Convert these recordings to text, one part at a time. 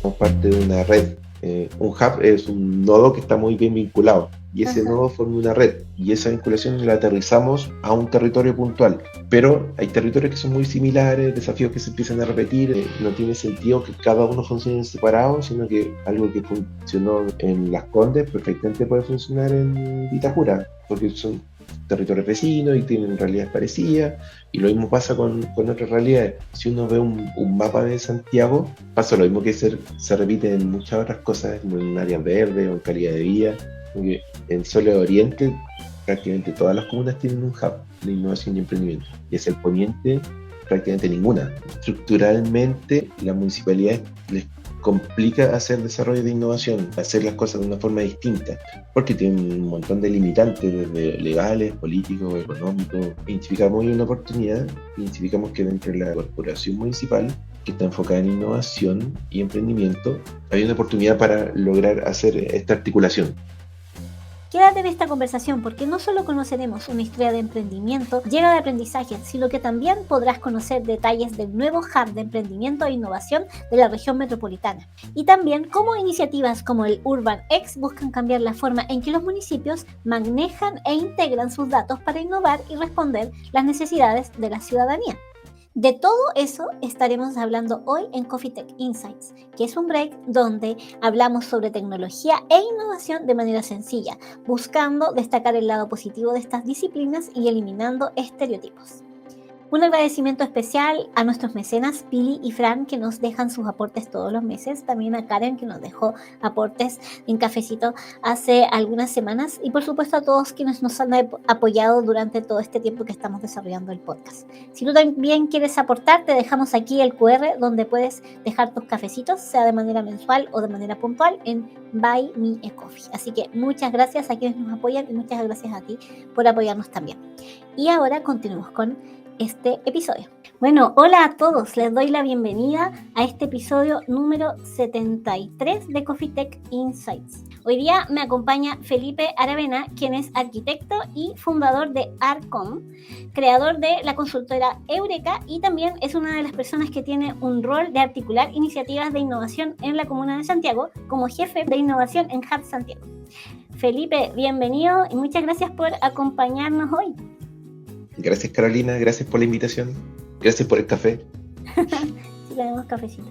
somos parte de una red. Un hub es un nodo que está muy bien vinculado y ese nodo forma una red y esa vinculación la aterrizamos a un territorio puntual, pero hay territorios que son muy similares, desafíos que se empiezan a repetir. No tiene sentido que cada uno funcione separado, sino que algo que funcionó en Las Condes perfectamente puede funcionar en Vitacura, porque son territorios vecinos y tienen realidades parecidas, y lo mismo pasa con otras realidades. Si uno ve un mapa de Santiago, pasa lo mismo que se repite en muchas otras cosas, en áreas verdes o en calidad de vida. Porque en Sole Oriente prácticamente todas las comunas tienen un hub de innovación y emprendimiento, y hacia el poniente prácticamente ninguna. Estructuralmente las municipalidades les complica hacer desarrollo de innovación, hacer las cosas de una forma distinta, porque tienen un montón de limitantes, desde legales, políticos, económicos. Identificamos hoy una oportunidad, identificamos que dentro de la corporación municipal, que está enfocada en innovación y emprendimiento, hay una oportunidad para lograr hacer esta articulación. Quédate en esta conversación porque no solo conoceremos una historia de emprendimiento llena de aprendizaje, sino que también podrás conocer detalles del nuevo hub de emprendimiento e innovación de la región metropolitana. Y también cómo iniciativas como el UrbanX buscan cambiar la forma en que los municipios manejan e integran sus datos para innovar y responder las necesidades de la ciudadanía. De todo eso estaremos hablando hoy en Coffee Tech Insights, que es un break donde hablamos sobre tecnología e innovación de manera sencilla, buscando destacar el lado positivo de estas disciplinas y eliminando estereotipos. Un agradecimiento especial a nuestros mecenas Pili y Fran, que nos dejan sus aportes todos los meses, también a Karen, que nos dejó aportes en Cafecito hace algunas semanas, y por supuesto a todos quienes nos han apoyado durante todo este tiempo que estamos desarrollando el podcast. Si tú también quieres aportar, te dejamos aquí el QR donde puedes dejar tus cafecitos, sea de manera mensual o de manera puntual, en Buy Me a Coffee. Así que muchas gracias a quienes nos apoyan y muchas gracias a ti por apoyarnos también. Y ahora continuamos con este episodio. Bueno, hola a todos, les doy la bienvenida a este episodio número 73 de Coffee Tech Insights. Hoy día me acompaña Felipe Aravena, quien es arquitecto y fundador de Arcom, creador de la consultora Eureka, y también es una de las personas que tiene un rol de articular iniciativas de innovación en la Comuna de Santiago como jefe de innovación en Hub Santiago. Felipe, bienvenido y muchas gracias por acompañarnos hoy. Gracias, Carolina, gracias por la invitación, gracias por el café. Sí, tenemos cafecito.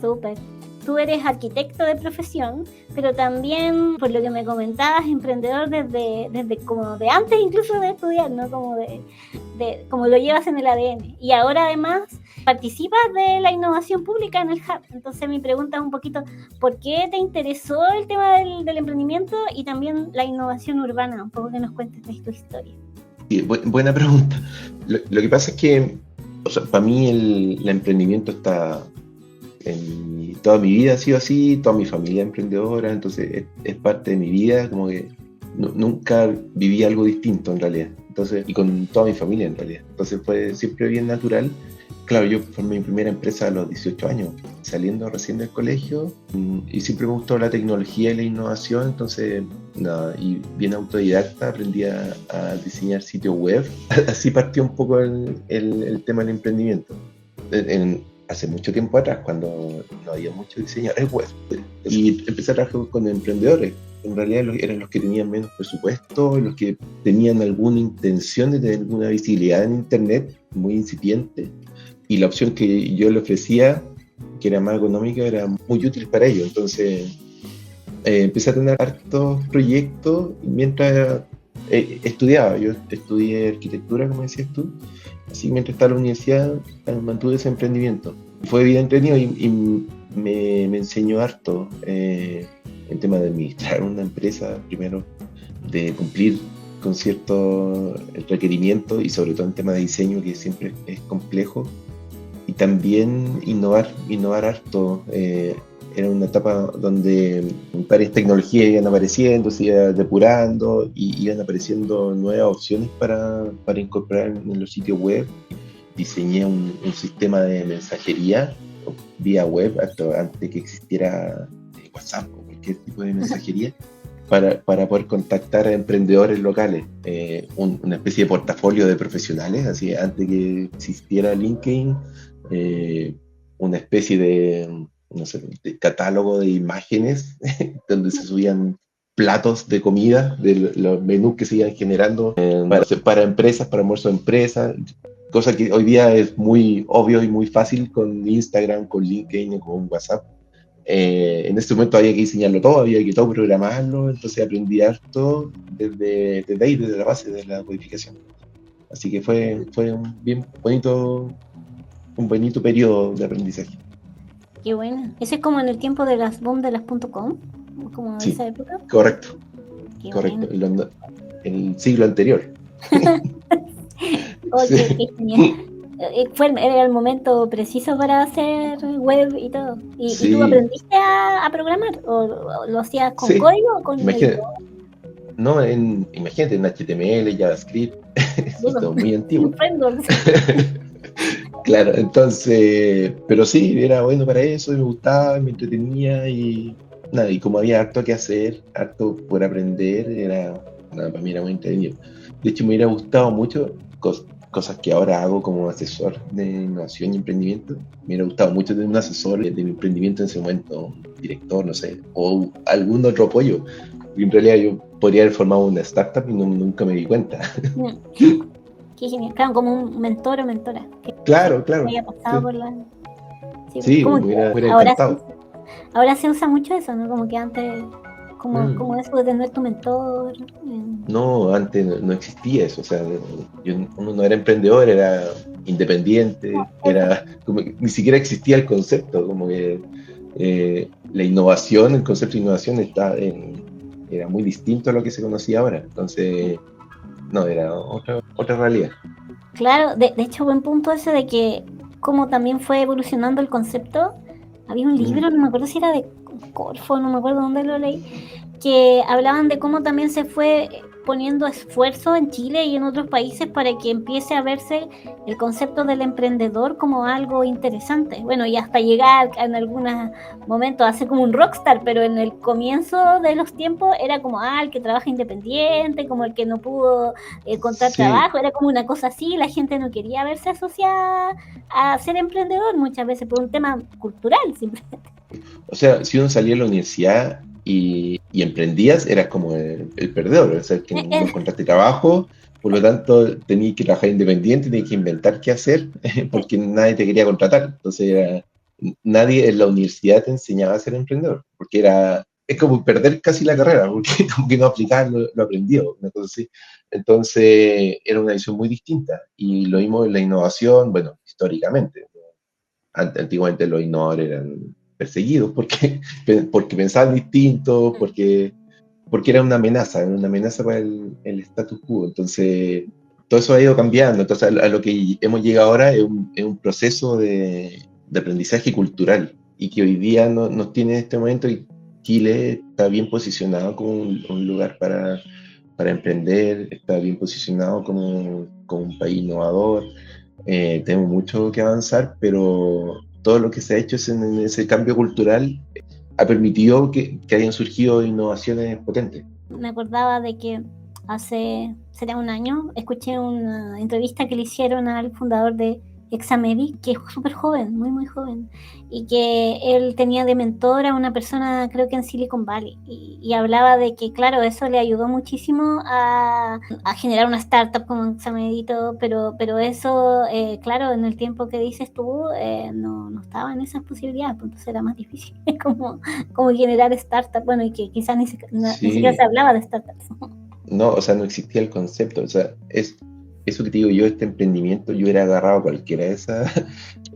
Súper. Tú eres arquitecto de profesión, pero también, por lo que me comentabas, emprendedor desde como de antes incluso de estudiar, ¿no? Como como lo llevas en el ADN. Y ahora además participas de la innovación pública en el Hub. Entonces mi pregunta es un poquito, ¿por qué te interesó el tema del emprendimiento y también la innovación urbana? Un poco que nos cuentes de tu historia. Sí, buena pregunta. Lo que pasa es que, o sea, para mí el emprendimiento está toda mi vida ha sido así, toda mi familia emprendedora, entonces es parte de mi vida, como que nunca viví algo distinto en realidad, entonces, y con toda mi familia en realidad, entonces fue siempre bien natural. Claro, yo formé mi primera empresa a los 18 años, saliendo recién del colegio, y siempre me gustó la tecnología y la innovación, entonces, nada, y bien autodidacta, aprendí a diseñar sitios web. Así partió un poco el tema del emprendimiento. Hace mucho tiempo atrás, cuando no había muchos diseñadores web, y empecé a trabajar con emprendedores. En realidad eran los que tenían menos presupuesto, los que tenían alguna intención de tener alguna visibilidad en internet muy incipiente, y la opción que yo le ofrecía, que era más económica, era muy útil para ellos. Entonces empecé a tener hartos proyectos mientras estudiaba. Yo estudié arquitectura, como decías tú, así mientras estaba en la universidad mantuve ese emprendimiento. Fue bien entretenido y me enseñó harto el tema de administrar una empresa, primero de cumplir con ciertos requerimientos y sobre todo en tema de diseño, que siempre es complejo, y también innovar harto. Era una etapa donde varias tecnologías iban apareciendo, se iban depurando y iban apareciendo nuevas opciones para incorporar en los sitios web. Diseñé un sistema de mensajería vía web antes de que existiera WhatsApp o cualquier tipo de mensajería para poder contactar a emprendedores locales, una especie de portafolio de profesionales, así antes que existiera LinkedIn. una especie de, no sé, de catálogo de imágenes donde se subían platos de comida, de los menús que se iban generando para empresas, para almuerzo de empresas, cosa que hoy día es muy obvio y muy fácil con Instagram, con LinkedIn o con WhatsApp. En este momento había que diseñarlo todo, había que todo programarlo, entonces aprendí harto desde ahí, desde la base de la codificación. Así que fue un bonito periodo de aprendizaje. Qué bueno. Ese es como en el tiempo de las boom de las .com, como Sí, esa época. correcto, Qué correcto. bueno. El siglo anterior. Oh, qué, Sí, qué genial. Era el momento preciso para hacer web y todo. ¿Y tú sí, aprendiste a programar? ¿O lo hacías con sí. código o con editor? Imagínate, no, imagínate en HTML, JavaScript, eso es todo muy antiguo. Frameworks. Claro, entonces, pero sí, era bueno para eso, y me gustaba, me entretenía y nada, y como había harto que hacer, harto por aprender, nada, para mí era muy entretenido. De hecho, me hubiera gustado mucho cosas que ahora hago como asesor de innovación y emprendimiento. Me hubiera gustado mucho tener un asesor de mi emprendimiento en ese momento, un director, no sé, o algún otro apoyo. Y en realidad yo podría haber formado una startup y nunca me di cuenta. Qué genial. Claro, como un mentor o mentora que Claro, claro, haya pasado sí, por la. Sí, sí, como me que hubiera ahora encantado. ahora se usa mucho eso, ¿no? Como que antes, como Mm. eso de tener tu mentor. No, antes no existía eso, o sea, uno no era emprendedor, era independiente, Eso. era como que ni siquiera existía el concepto, como que la innovación, el concepto de innovación era muy distinto a lo que se conocía ahora, entonces, no, era otra realidad. Claro, de hecho, buen punto ese de que como también fue evolucionando el concepto. Había un Mm, libro, no me acuerdo si era de Corfo, no me acuerdo dónde lo leí, que hablaban de cómo también se fue poniendo esfuerzo en Chile y en otros países para que empiece a verse el concepto del emprendedor como algo interesante. Bueno, y hasta llegar en algunos momentos a ser como un rockstar, pero en el comienzo de los tiempos era como, el que trabaja independiente, como el que no pudo encontrar sí, trabajo, era como una cosa así, la gente no quería verse asociada a ser emprendedor muchas veces por un tema cultural, simplemente. o sea, si uno salía de la universidad y emprendías, eras como el perdedor, o sea, el que no encontraste trabajo, por lo tanto tenías que trabajar independiente, tenías que inventar qué hacer, porque nadie te quería contratar. Entonces, nadie en la universidad te enseñaba a ser emprendedor, porque es como perder casi la carrera, porque como que no aplicabas lo aprendido, una cosa así. Entonces, era una visión muy distinta. Y lo mismo en la innovación, bueno, históricamente. Antiguamente los innovadores eran perseguidos porque, porque pensaban distinto, porque era una amenaza para el status quo. Entonces, todo eso ha ido cambiando. Entonces, a lo que hemos llegado ahora es un proceso de aprendizaje cultural y que hoy día nos tiene en este momento y Chile está bien posicionado como un lugar para emprender, está bien posicionado como un país innovador. Tenemos mucho que avanzar, pero todo lo que se ha hecho en ese cambio cultural ha permitido que hayan surgido innovaciones potentes. Me acordaba de que sería un año, escuché una entrevista que le hicieron al fundador de Examedi, que es súper joven, muy, muy joven, y que él tenía de mentor a una persona, creo que en Silicon Valley, y hablaba de que, claro, eso le ayudó muchísimo a generar una startup como Examedi y todo, pero eso, claro, en el tiempo que dices tú, no estaba en esas posibilidades, pues entonces era más difícil como generar startups, bueno, y que quizás ni siquiera se Sí, hablaba de startups. no, o sea, no existía el concepto, o sea, eso que te digo yo, este emprendimiento, yo hubiera agarrado cualquiera de esos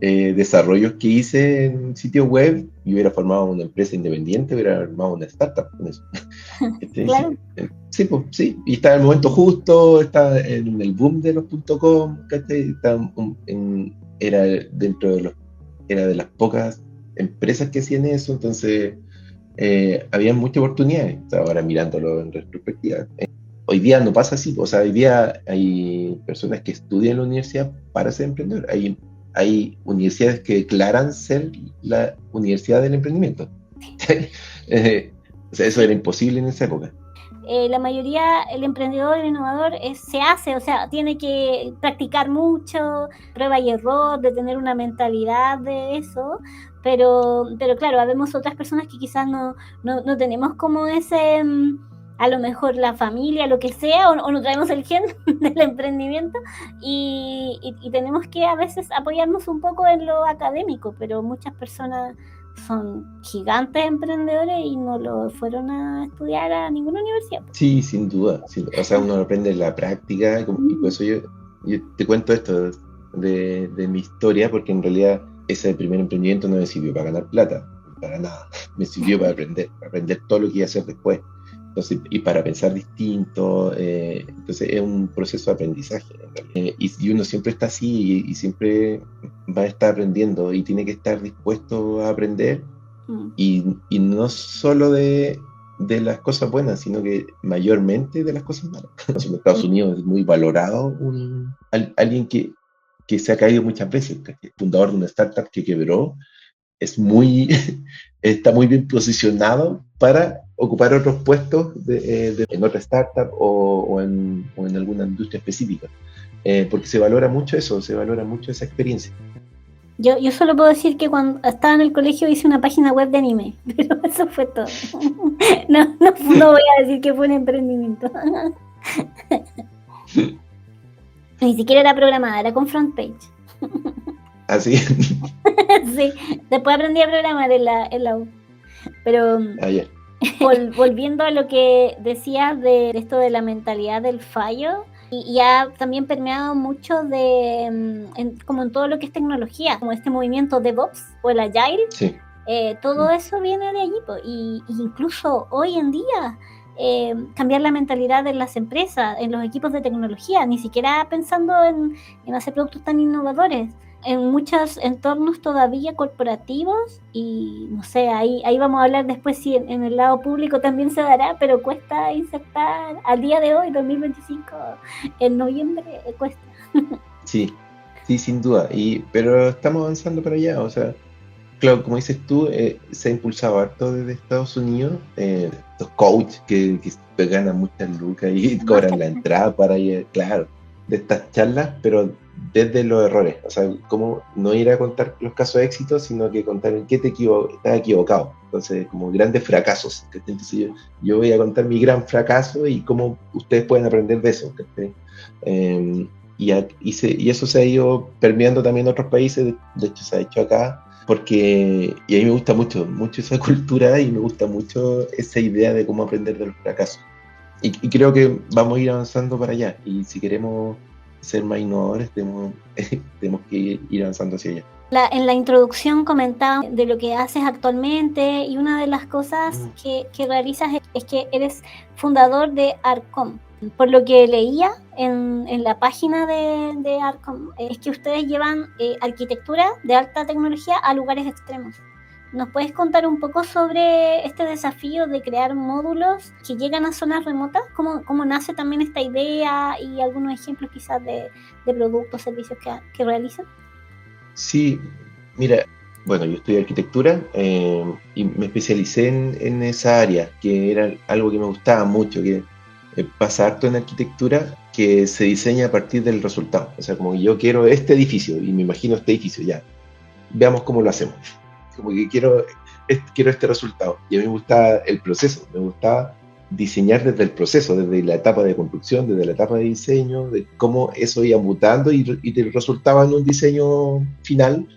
desarrollos que hice en sitio web y hubiera formado una empresa independiente, hubiera armado una startup con eso. Claro, Sí, pues, sí, y está en el momento justo, está en el boom de los .com, ¿cachai? Era dentro de era de las pocas empresas que hacían eso, entonces había muchas oportunidades. O sea, ahora mirándolo en retrospectiva. Hoy día no pasa así, o sea, hoy día hay personas que estudian en la universidad para ser emprendedor. Hay universidades que declaran ser la universidad del emprendimiento. O sea, eso sí. era imposible en esa época. la mayoría, el emprendedor, el innovador, se hace, o sea, tiene que practicar mucho, prueba y error, de tener una mentalidad de eso, pero claro, habemos otras personas que quizás no tenemos como ese, a lo mejor la familia, lo que sea, o no traemos el gen del emprendimiento y tenemos que a veces apoyarnos un poco en lo académico, pero muchas personas son gigantes emprendedores y no lo fueron a estudiar a ninguna universidad. Sí, sin duda. O sea, uno aprende en la práctica y por eso yo te cuento esto de mi historia, porque en realidad ese primer emprendimiento no me sirvió para ganar plata, para nada. Me sirvió para aprender todo lo que iba a hacer después. Entonces, y para pensar distinto, entonces es un proceso de aprendizaje, en realidad. Y uno siempre está así y siempre va a estar aprendiendo y tiene que estar dispuesto a aprender y no solo de las cosas buenas, sino que mayormente de las cosas malas. En Estados Unidos es muy valorado alguien que se ha caído muchas veces, fundador de una startup que quebró, es muy, está muy bien posicionado para ocupar otros puestos en otra startup o en alguna industria específica, porque se valora mucho eso, se valora mucho esa experiencia. Yo solo puedo decir que cuando estaba en el colegio hice una página web de anime, pero eso fue todo. No voy a decir que fue un emprendimiento. Ni siquiera era programada, era con front page. Así. Sí, después aprendí a programar en la U. Pero Yeah. volviendo a lo que decías de esto de la mentalidad del fallo, y ha también permeado mucho como en todo lo que es tecnología, como este movimiento DevOps o el Agile. Sí. Todo eso viene de allí, y incluso hoy en día cambiar la mentalidad de las empresas, en los equipos de tecnología, ni siquiera pensando en hacer productos tan innovadores, en muchos entornos todavía corporativos, y no sé, ahí vamos a hablar después si en el lado público también se dará, pero cuesta insertar al día de hoy, 2025, en noviembre, cuesta. Sí, sin duda, pero estamos avanzando para allá, o sea, claro, como dices tú, se ha impulsado harto desde Estados Unidos, los coaches que ganan muchas lucas y cobran la entrada para ir, claro, de estas charlas, pero desde los errores, o sea, como no ir a contar los casos de éxito, sino que contar en qué estás equivocado, entonces como grandes fracasos, entonces yo voy a contar mi gran fracaso y cómo ustedes pueden aprender de eso, y eso se ha ido permeando también en otros países, de hecho se ha hecho acá, porque y a mí me gusta mucho esa cultura y me gusta mucho esa idea de cómo aprender de los fracasos. Y creo que vamos a ir avanzando para allá. Y si queremos ser más innovadores, tenemos que ir avanzando hacia allá. En la introducción comentaba de lo que haces actualmente, y una de las cosas que realizas es que eres fundador de Arcom. Por lo que leía en la página de Arcom, es que ustedes llevan arquitectura de alta tecnología a lugares extremos. ¿Nos puedes contar un poco sobre este desafío de crear módulos que llegan a zonas remotas? ¿Cómo nace también esta idea y algunos ejemplos quizás de productos, servicios que realizan? Sí, mira, bueno, yo estudié arquitectura y me especialicé en esa área, que era algo que me gustaba mucho, que pasa harto en arquitectura, que se diseña a partir del resultado. O sea, como yo quiero este edificio y me imagino este edificio, ya, veamos cómo lo hacemos. Como que quiero este resultado. Y a mí me gustaba el proceso, me gustaba diseñar desde el proceso, desde la etapa de construcción, desde la etapa de diseño, de cómo eso iba mutando y te resultaba en un diseño final,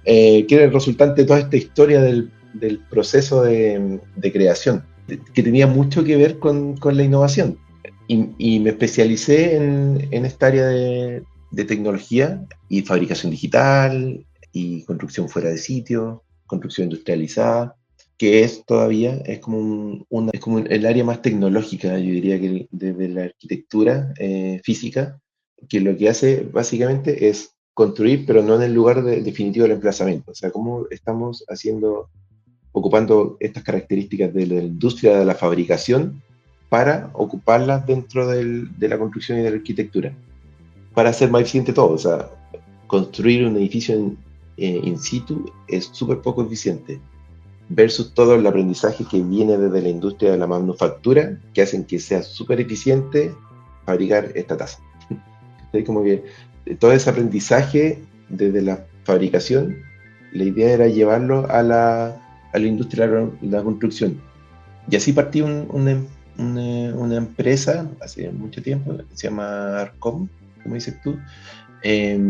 que era el resultante de toda esta historia del proceso de creación, que tenía mucho que ver con la innovación. Y me especialicé en esta área de tecnología y fabricación digital y construcción fuera de sitio, construcción industrializada, que es como el área más tecnológica, yo diría, que desde la arquitectura física, que lo que hace básicamente es construir, pero no en el lugar definitivo del emplazamiento. O sea, cómo estamos ocupando estas características de la industria de la fabricación para ocuparlas dentro de la construcción y de la arquitectura, para hacer más eficiente todo. O sea, construir un edificio in situ es súper poco eficiente. versus todo el aprendizaje que viene desde la industria de la manufactura, que hacen que sea súper eficiente fabricar esta taza. Entonces, como que todo ese aprendizaje desde la fabricación, la idea era llevarlo a la industria de la construcción. Y así partí una empresa hace mucho tiempo, que se llama Arcom, como dices tú, eh,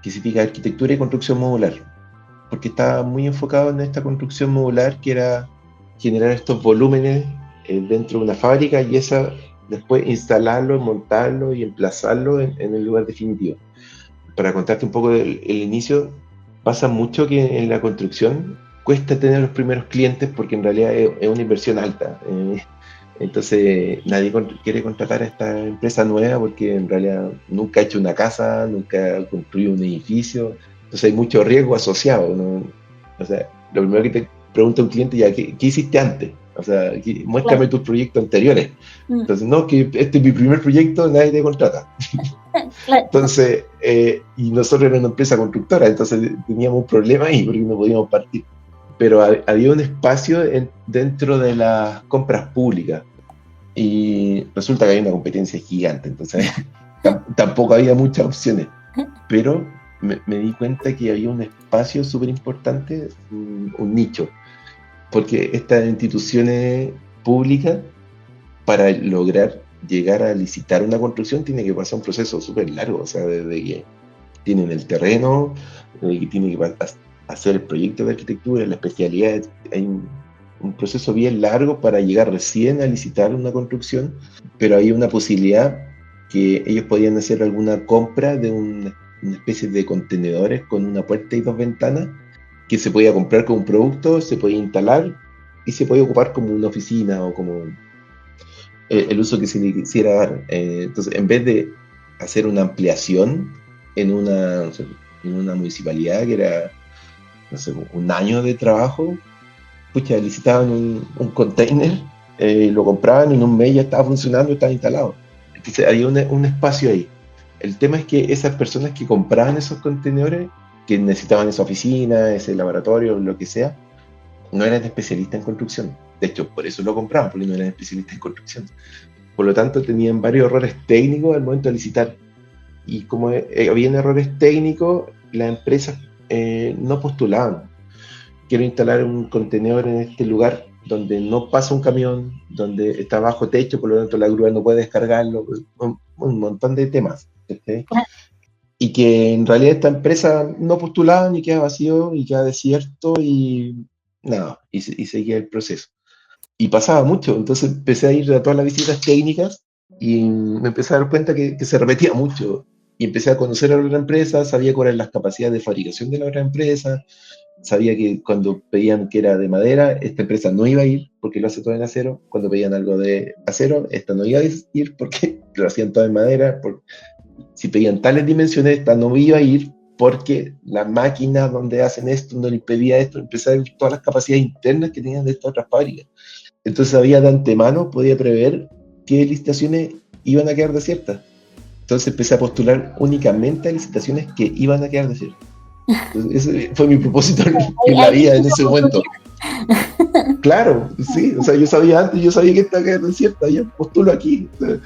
que significa arquitectura y construcción modular, porque estaba muy enfocado en esta construcción modular que era generar estos volúmenes dentro de una fábrica y esa después instalarlo, montarlo y emplazarlo en el lugar definitivo. Para contarte un poco del inicio, pasa mucho que en la construcción cuesta tener los primeros clientes porque en realidad es una inversión alta. Entonces nadie quiere contratar a esta empresa nueva porque en realidad nunca ha hecho una casa, nunca ha construido un edificio. Entonces hay mucho riesgo asociado, ¿no? O sea, lo primero que te pregunta un cliente ya, ¿qué hiciste antes? O sea, muéstrame Claro. tus proyectos anteriores. Mm, Entonces, no, que este es mi primer proyecto, nadie te contrata. claro. Entonces, y nosotros éramos una empresa constructora, entonces teníamos un problema ahí porque no podíamos partir. Pero había un espacio dentro de las compras públicas y resulta que hay una competencia gigante, entonces tampoco había muchas opciones. Pero me di cuenta que había un espacio súper importante, un nicho, porque estas instituciones públicas, para lograr llegar a licitar una construcción, tiene que pasar un proceso súper largo, o sea, desde que tienen el terreno, que tienen que hacer el proyecto de arquitectura, la especialidad, hay un proceso bien largo para llegar recién a licitar una construcción, pero hay una posibilidad que ellos podían hacer alguna compra de una especie de contenedores con una puerta y dos ventanas que se podía comprar como un producto, se podía instalar y se podía ocupar como una oficina o como el uso que se le quisiera dar. Entonces, en vez de hacer una ampliación en una, no sé, en una municipalidad que era, no sé, un año de trabajo, pucha, licitaban un container, lo compraban y en un mes ya estaba funcionando, estaba instalado. Entonces, había un espacio ahí. El tema es que esas personas que compraban esos contenedores, que necesitaban esa oficina, ese laboratorio, lo que sea, no eran especialistas en construcción. De hecho, por eso lo compraban, porque no eran especialistas en construcción. Por lo tanto, tenían varios errores técnicos al momento de licitar. Y como habían errores técnicos, las empresas no postulaban. Quiero instalar un contenedor en este lugar donde no pasa un camión, donde está bajo techo, por lo tanto la grúa no puede descargarlo, un montón de temas. ¿Okay? Y que en realidad esta empresa no postulaban y queda vacío y queda desierto y nada, y seguía el proceso. Y pasaba mucho, entonces empecé a ir a todas las visitas técnicas y me empecé a dar cuenta que se repetía mucho. Y empecé a conocer a la otra empresa, sabía cuáles eran las capacidades de fabricación de la otra empresa, sabía que cuando pedían que era de madera, esta empresa no iba a ir porque lo hace todo en acero, cuando pedían algo de acero, esta no iba a ir porque lo hacían todo en madera, si pedían tales dimensiones, esta no iba a ir porque la máquina donde hacen esto no le impedía esto, empecé a ver todas las capacidades internas que tenían de estas otras fábricas. Entonces sabía de antemano, podía prever qué licitaciones iban a quedar desiertas. Entonces empecé a postular únicamente a licitaciones que iban a quedar desiertas. Entonces, ese fue mi propósito en la Ahí vida viste en la ese momento. oportunidad. Claro, sí, o sea, yo sabía antes, yo sabía que esta quedar desierta, ya postulo aquí. O sea,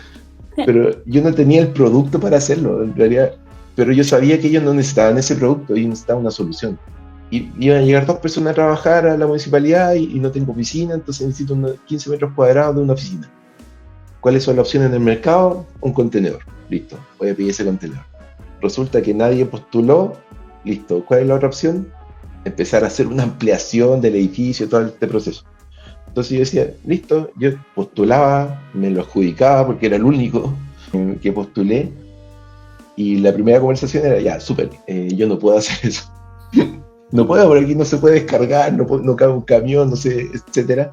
pero yo no tenía el producto para hacerlo, en realidad. Pero yo sabía que ellos no necesitaban ese producto, ellos necesitaban una solución. Y iban a llegar dos personas a trabajar a la municipalidad y no tengo oficina, entonces necesito 15 metros cuadrados de una oficina. ¿Cuáles son las opciones en el mercado? Un contenedor. Listo, voy a pedir ese contenedor. Resulta que nadie postuló. Listo, ¿cuál es la otra opción? Empezar a hacer una ampliación del edificio, todo este proceso. Entonces yo decía, listo, yo postulaba, me lo adjudicaba porque era el único que postulé. Y la primera conversación era, ya, súper, yo no puedo hacer eso. No puedo, porque aquí no se puede descargar, no cabe un camión, no sé, etcétera.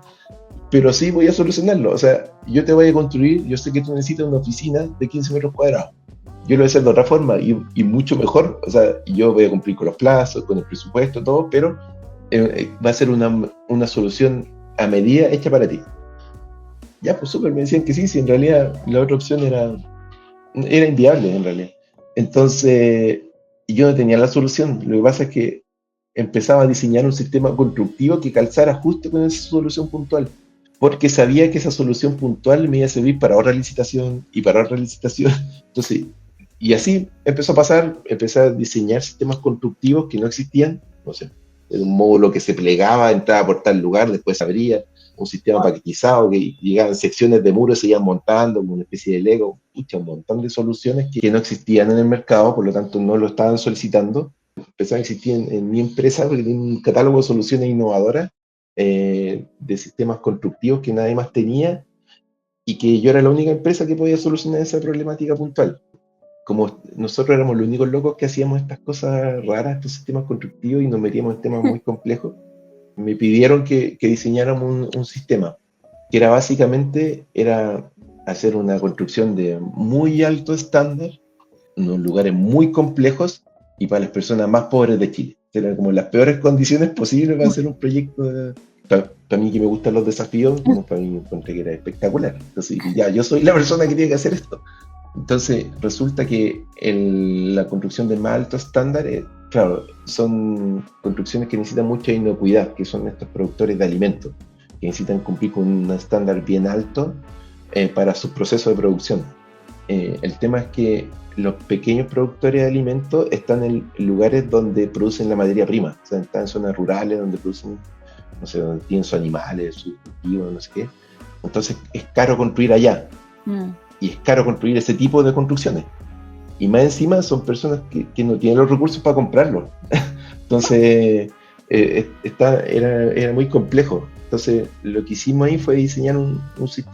Pero sí voy a solucionarlo. O sea, yo te voy a construir, yo sé que tú necesitas una oficina de 15 metros cuadrados. Yo lo voy a hacer de otra forma y mucho mejor. O sea, yo voy a cumplir con los plazos, con el presupuesto, todo, pero va a ser una solución a medida hecha para ti. Ya, pues súper, me decían que sí, si en realidad la otra opción era inviable en realidad. Entonces, yo no tenía la solución. Lo que pasa es que empezaba a diseñar un sistema constructivo que calzara justo con esa solución puntual, porque sabía que esa solución puntual me iba a servir para otra licitación y para otra licitación. Entonces, y así empezó a pasar, empecé a diseñar sistemas constructivos que no existían, no sé, un módulo que se plegaba, entraba por tal lugar, después se abría, un sistema paquetizado que llegaban secciones de muros y se iban montando como una especie de Lego, pucha, un montón de soluciones que no existían en el mercado, por lo tanto no lo estaban solicitando. Empezaron a existir en mi empresa porque tenía un catálogo de soluciones innovadoras de sistemas constructivos que nadie más tenía y que yo era la única empresa que podía solucionar esa problemática puntual. Como nosotros éramos los únicos locos que hacíamos estas cosas raras, estos sistemas constructivos y nos metíamos en temas muy complejos, me pidieron que diseñáramos un sistema que era básicamente era hacer una construcción de muy alto estándar en unos lugares muy complejos y para las personas más pobres de Chile. Eran como las peores condiciones posibles para hacer un proyecto. Para mí que me gustan los desafíos, como para mí encontré que era espectacular. Entonces, ya, yo soy la persona que tiene que hacer esto. Entonces, resulta que la construcción de más alto estándar, claro, son construcciones que necesitan mucha inocuidad, que son estos productores de alimentos, que necesitan cumplir con un estándar bien alto para sus procesos de producción. El tema es que los pequeños productores de alimentos están en lugares donde producen la materia prima, o sea, están en zonas rurales donde producen, no sé, donde tienen sus animales, sus cultivos, no sé qué. Entonces es caro construir allá. Y es caro construir ese tipo de construcciones. Y más encima son personas que no tienen los recursos para comprarlo. Entonces era muy complejo. Entonces lo que hicimos ahí fue diseñar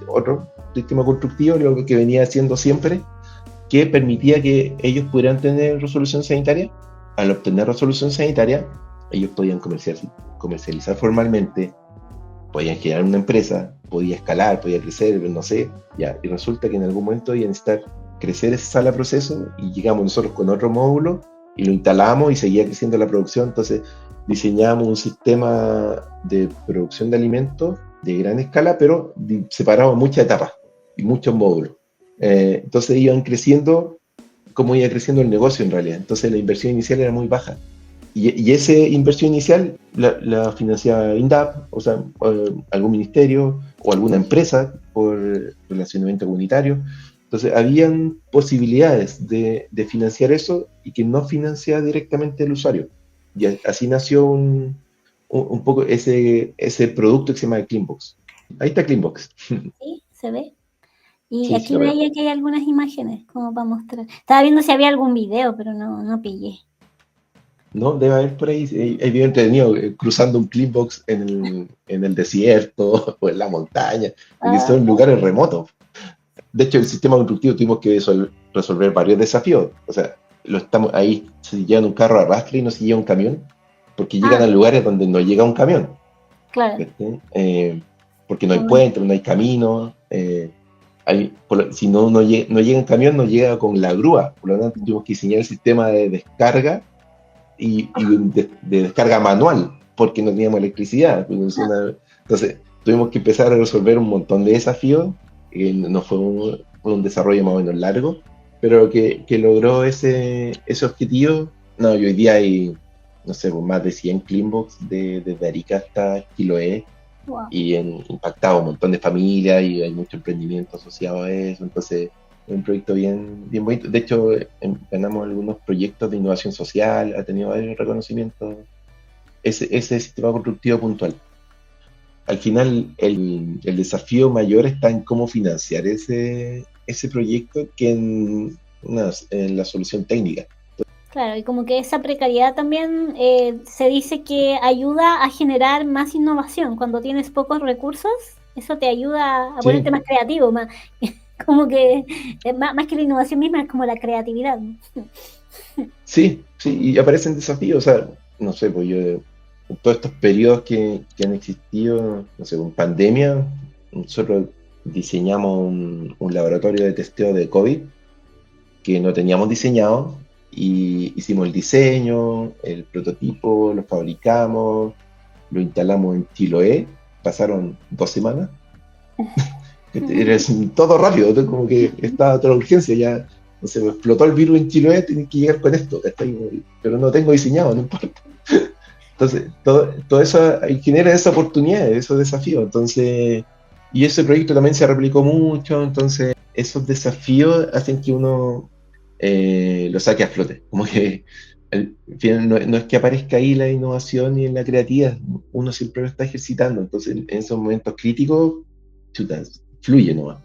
otro sistema constructivo, lo que venía haciendo siempre, que permitía que ellos pudieran tener resolución sanitaria. Al obtener resolución sanitaria, ellos podían comercializar formalmente, podían generar una empresa, podía escalar, podía crecer, no sé, ya. Y resulta que en algún momento iban a necesitar crecer esa sala de proceso y llegamos nosotros con otro módulo y lo instalamos y seguía creciendo la producción. Entonces diseñamos un sistema de producción de alimentos de gran escala, pero separado en muchas etapas y muchos módulos. Entonces iban creciendo como iba creciendo el negocio en realidad. Entonces la inversión inicial era muy baja. Y esa inversión inicial la financiaba INDAP, o sea, algún ministerio o alguna empresa por relacionamiento comunitario. Entonces, habían posibilidades de financiar eso y que no financiaba directamente el usuario. Y así nació un poco ese producto que se llama Cleanbox. Ahí está Cleanbox. Sí, se ve. Y Sí, sí aquí lo veo. veía que hay algunas imágenes como para mostrar. Estaba viendo si había algún video, pero no pillé. No, debe haber por ahí, hay video entretenido cruzando un Cleanbox en el desierto o en la montaña, porque son lugares remotos. De hecho, el sistema constructivo tuvimos que resolver varios desafíos. O sea, ahí se llevan un carro a arrastre y no se lleva un camión, porque llegan a lugares donde no llega un camión. Claro. Porque no hay puente, no hay camino. Si no llega un camión, no llega con la grúa. Por lo tanto, tuvimos que diseñar el sistema de descarga y de descarga manual, porque no teníamos electricidad. Entonces, tuvimos que empezar a resolver un montón de desafíos. No fue un desarrollo más o menos largo, pero que logró ese objetivo. No, y hoy día hay, no sé, más de 100 Cleanbox desde Arica hasta Chiloé, y han impactado a un montón de familias y hay mucho emprendimiento asociado a eso. Entonces, es un proyecto bien, bien bonito. De hecho, ganamos algunos proyectos de innovación social, ha tenido varios reconocimientos ese sistema constructivo puntual. Al final, el desafío mayor está en cómo financiar ese proyecto que en la solución técnica. Claro, y como que esa precariedad también se dice que ayuda a generar más innovación. Cuando tienes pocos recursos, eso te ayuda a ponerte más creativo, más, como que más que la innovación misma, es como la creatividad. Sí, y aparecen desafíos. O sea, no sé, pues yo, en todos estos periodos que han existido, no sé, con pandemia, nosotros diseñamos un laboratorio de testeo de COVID que no teníamos diseñado, y hicimos el diseño, el prototipo, lo fabricamos, lo instalamos en Chiloé, pasaron 2 semanas. Era todo rápido, como que estaba toda la urgencia, ya, no sé, explotó el virus en Chiloé, tienen que llegar con esto, pero no tengo diseñado, no importa. Entonces, todo eso genera esa oportunidad, esos desafíos. Entonces, y ese proyecto también se replicó mucho, entonces esos desafíos hacen que uno lo saque a flote. Como que al final no es que aparezca ahí la innovación y la creatividad, uno siempre lo está ejercitando. Entonces, en esos momentos críticos, chuta, fluye nomás.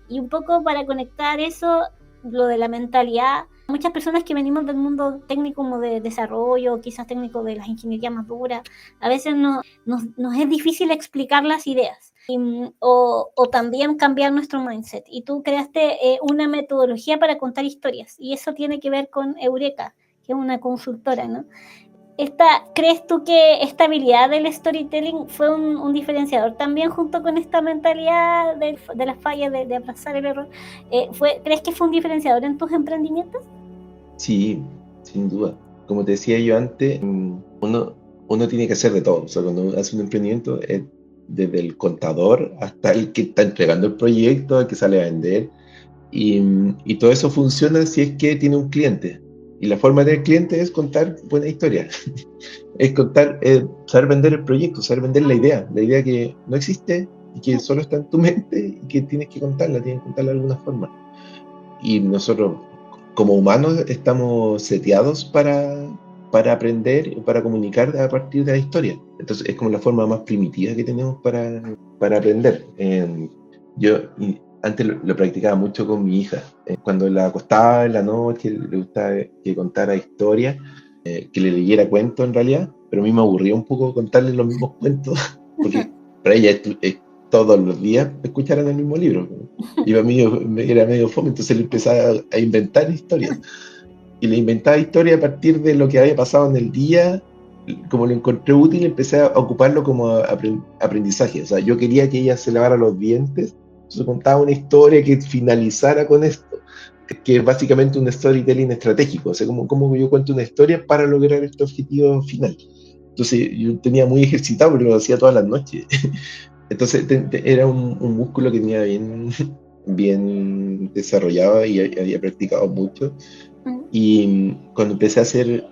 Y un poco para conectar eso, lo de la mentalidad, muchas personas que venimos del mundo técnico como de desarrollo, quizás técnico de las ingenierías más duras, a veces nos es difícil explicar las ideas o también cambiar nuestro mindset. Y tú creaste una metodología para contar historias y eso tiene que ver con Eureka, que es una consultora, ¿no? ¿Crees tú que esta habilidad del storytelling fue un diferenciador también junto con esta mentalidad de las fallas, de abrazar el error? ¿Crees que fue un diferenciador en tus emprendimientos? Sí, sin duda. Como te decía yo antes, uno tiene que hacer de todo. O sea, cuando uno hace un emprendimiento, es desde el contador hasta el que está entregando el proyecto, el que sale a vender. Y todo eso funciona si es que tiene un cliente. Y la forma de tener cliente es contar buena historia. Es contar, saber vender el proyecto, saber vender la idea que no existe y que solo está en tu mente y que tienes que contarla de alguna forma. Y nosotros, como humanos, estamos seteados para aprender, para comunicar a partir de la historia. Entonces, es como la forma más primitiva que tenemos para aprender. Antes lo practicaba mucho con mi hija. Cuando la acostaba en la noche, le gustaba que contara historias, que le leyera cuentos en realidad, pero a mí me aburría un poco contarle los mismos cuentos, porque para ella es todos los días escucharan el mismo libro. Y para mí era medio fome, entonces le empezaba a inventar historias. Y le inventaba historias a partir de lo que había pasado en el día. Como lo encontré útil, empecé a ocuparlo como aprendizaje. O sea, yo quería que ella se lavara los dientes, entonces contaba una historia que finalizara con esto, que es básicamente un storytelling estratégico. O sea, como yo cuento una historia para lograr este objetivo final. Entonces yo tenía muy ejercitado, pero lo hacía todas las noches. Entonces era un músculo que tenía bien desarrollado y había practicado mucho. Y cuando empecé a hacer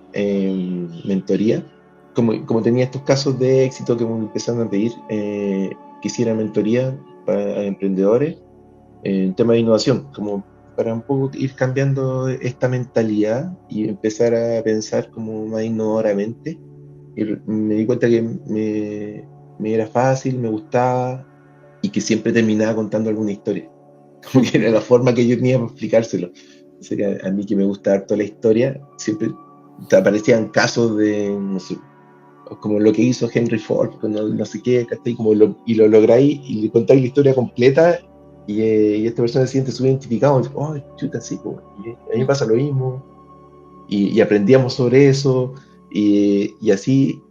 mentoría, como tenía estos casos de éxito que me empezaron a pedir que hiciera mentoría para emprendedores en tema de innovación, como para un poco ir cambiando esta mentalidad y empezar a pensar como más innovadoramente. Y me di cuenta que me era fácil, me gustaba y que siempre terminaba contando alguna historia. Como que era la forma que yo tenía para explicárselo. O sea, que a mí que me gusta harto la historia, siempre te aparecían casos de, no sé, como lo que hizo Henry Ford, con no sé qué, ¿cachai? Y lo lográis y le contáis la historia completa y esta persona se siente súper identificado. Oh, chuta, sí, pues, y a mí me pasa lo mismo. Y aprendíamos sobre eso y así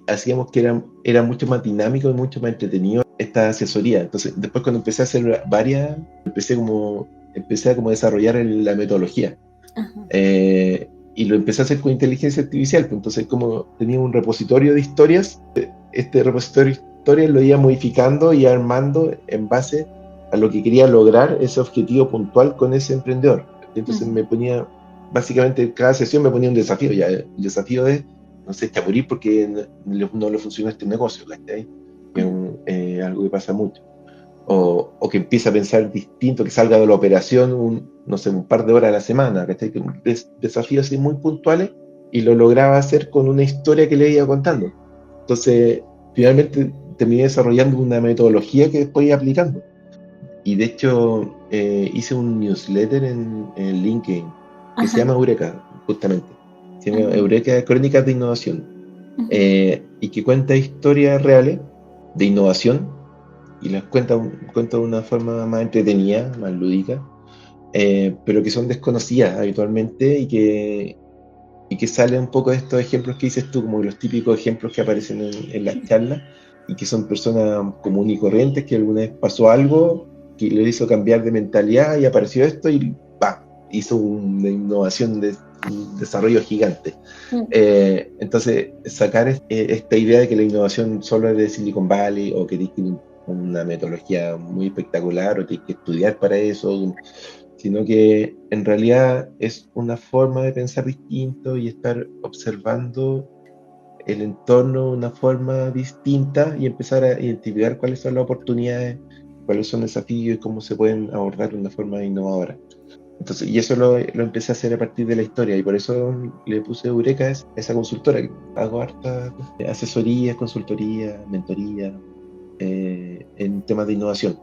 hacíamos que era mucho más dinámico y mucho más entretenido esta asesoría. Entonces, después cuando empecé a hacer varias, empecé a como desarrollar la metodología. Ajá. Y lo empecé a hacer con inteligencia artificial. Pues, entonces, como tenía un repositorio de historias, este repositorio de historias lo iba modificando y armando en base a lo que quería lograr ese objetivo puntual con ese emprendedor. Entonces me ponía, básicamente cada sesión me ponía un desafío. Ya, el desafío es, no sé, chapurir porque no le funciona este negocio, ¿cachai? Que es algo que pasa mucho. O que empiece a pensar distinto, que salga de la operación no sé, un par de horas a la semana, ¿cachai? Desafíos así muy puntuales y lo lograba hacer con una historia que le iba contando. Entonces, finalmente terminé desarrollando una metodología que después iba aplicando. Y de hecho, hice un newsletter en LinkedIn que se Ajá. llama Eureka, justamente. Se llama Ajá. Eureka Crónicas de Innovación. Ujú. Y que cuenta historias reales de innovación y las cuenta de una forma más entretenida, más lúdica, pero que son desconocidas habitualmente y que salen un poco de estos ejemplos que dices tú, como los típicos ejemplos que aparecen en las charlas y que son personas comunes y corrientes que alguna vez pasó algo que le hizo cambiar de mentalidad y apareció esto y ¡pam! Hizo una innovación de un desarrollo gigante. Entonces, sacar esta idea de que la innovación solo es de Silicon Valley o que tiene una metodología muy espectacular o que hay que estudiar para eso, sino que en realidad es una forma de pensar distinto y estar observando el entorno de una forma distinta y empezar a identificar cuáles son las oportunidades, cuáles son los desafíos y cómo se pueden abordar de una forma innovadora. Entonces, y eso lo empecé a hacer a partir de la historia y por eso le puse Eureka a esa consultora. Hago harta asesoría, consultoría, mentoría en temas de innovación.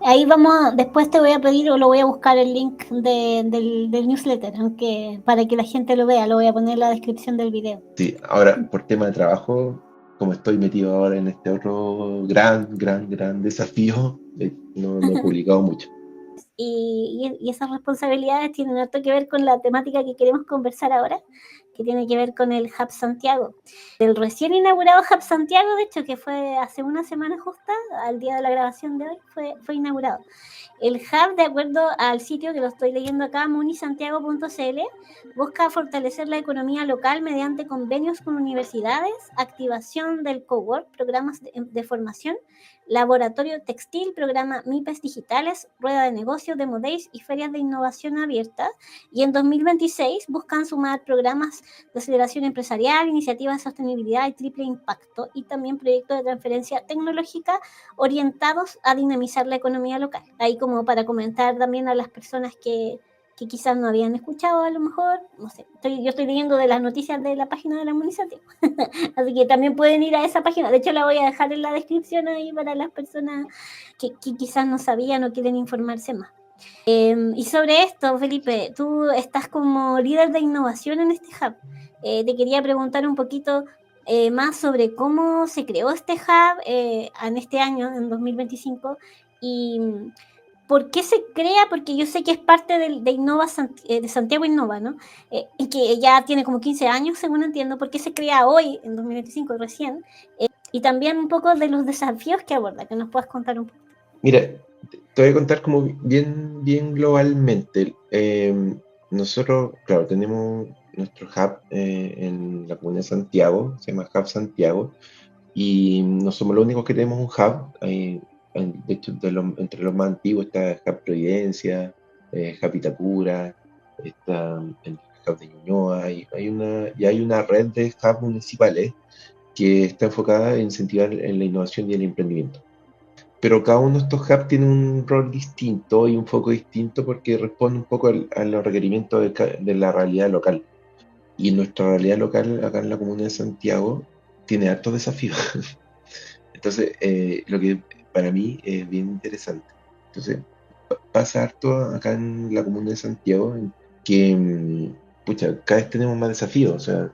Ahí vamos, después te voy a pedir o lo voy a buscar el link del newsletter, aunque para que la gente lo vea, lo voy a poner en la descripción del video. Sí, ahora por tema de trabajo, como estoy metido ahora en este otro gran desafío, no he publicado mucho. Y esas responsabilidades tienen harto que ver con la temática que queremos conversar ahora, que tiene que ver con el Hub Santiago. El recién inaugurado Hub Santiago, de hecho, que fue hace una semana justa, al día de la grabación de hoy, fue inaugurado. El Hub, de acuerdo al sitio que lo estoy leyendo acá, munisantiago.cl, busca fortalecer la economía local mediante convenios con universidades, activación del cowork, programas de formación, laboratorio textil, programa MIPES digitales, rueda de negocios, demo days y ferias de innovación abierta. Y en 2026 buscan sumar programas de aceleración empresarial, iniciativas de sostenibilidad y triple impacto y también proyectos de transferencia tecnológica orientados a dinamizar la economía local. Ahí como para comentar también a las personas que quizás no habían escuchado, a lo mejor, no sé, yo estoy leyendo de las noticias de la página de la municipalidad, así que también pueden ir a esa página, de hecho la voy a dejar en la descripción ahí para las personas que quizás no sabían o quieren informarse más. Y sobre esto, Felipe, tú estás como líder de innovación en este hub. Te quería preguntar un poquito más sobre cómo se creó este hub en este año, en 2025, y por qué se crea, porque yo sé que es parte de Innova, de Santiago Innova, ¿no? Y que ya tiene como 15 años, según entiendo, por qué se crea hoy, en 2025, recién, y también un poco de los desafíos que aborda, que nos puedas contar un poco. Mira, te voy a contar como bien globalmente. Nosotros, claro, tenemos nuestro hub en la comuna de Santiago, se llama Hub Santiago, y no somos los únicos que tenemos un hub. De hecho, entre los más antiguos está Hub Providencia, Hub Itacura, está el Hub de Ñuñoa, y hay una red de hubs municipales que está enfocada en incentivar en la innovación y el emprendimiento. Pero cada uno de estos hubs tiene un rol distinto y un foco distinto porque responde un poco a los requerimientos de la realidad local. Y nuestra realidad local acá en la comuna de Santiago tiene altos desafíos. Entonces, lo que para mí es bien interesante. Entonces, pasa harto acá en la comuna de Santiago en que, pucha, cada vez tenemos más desafíos. O sea,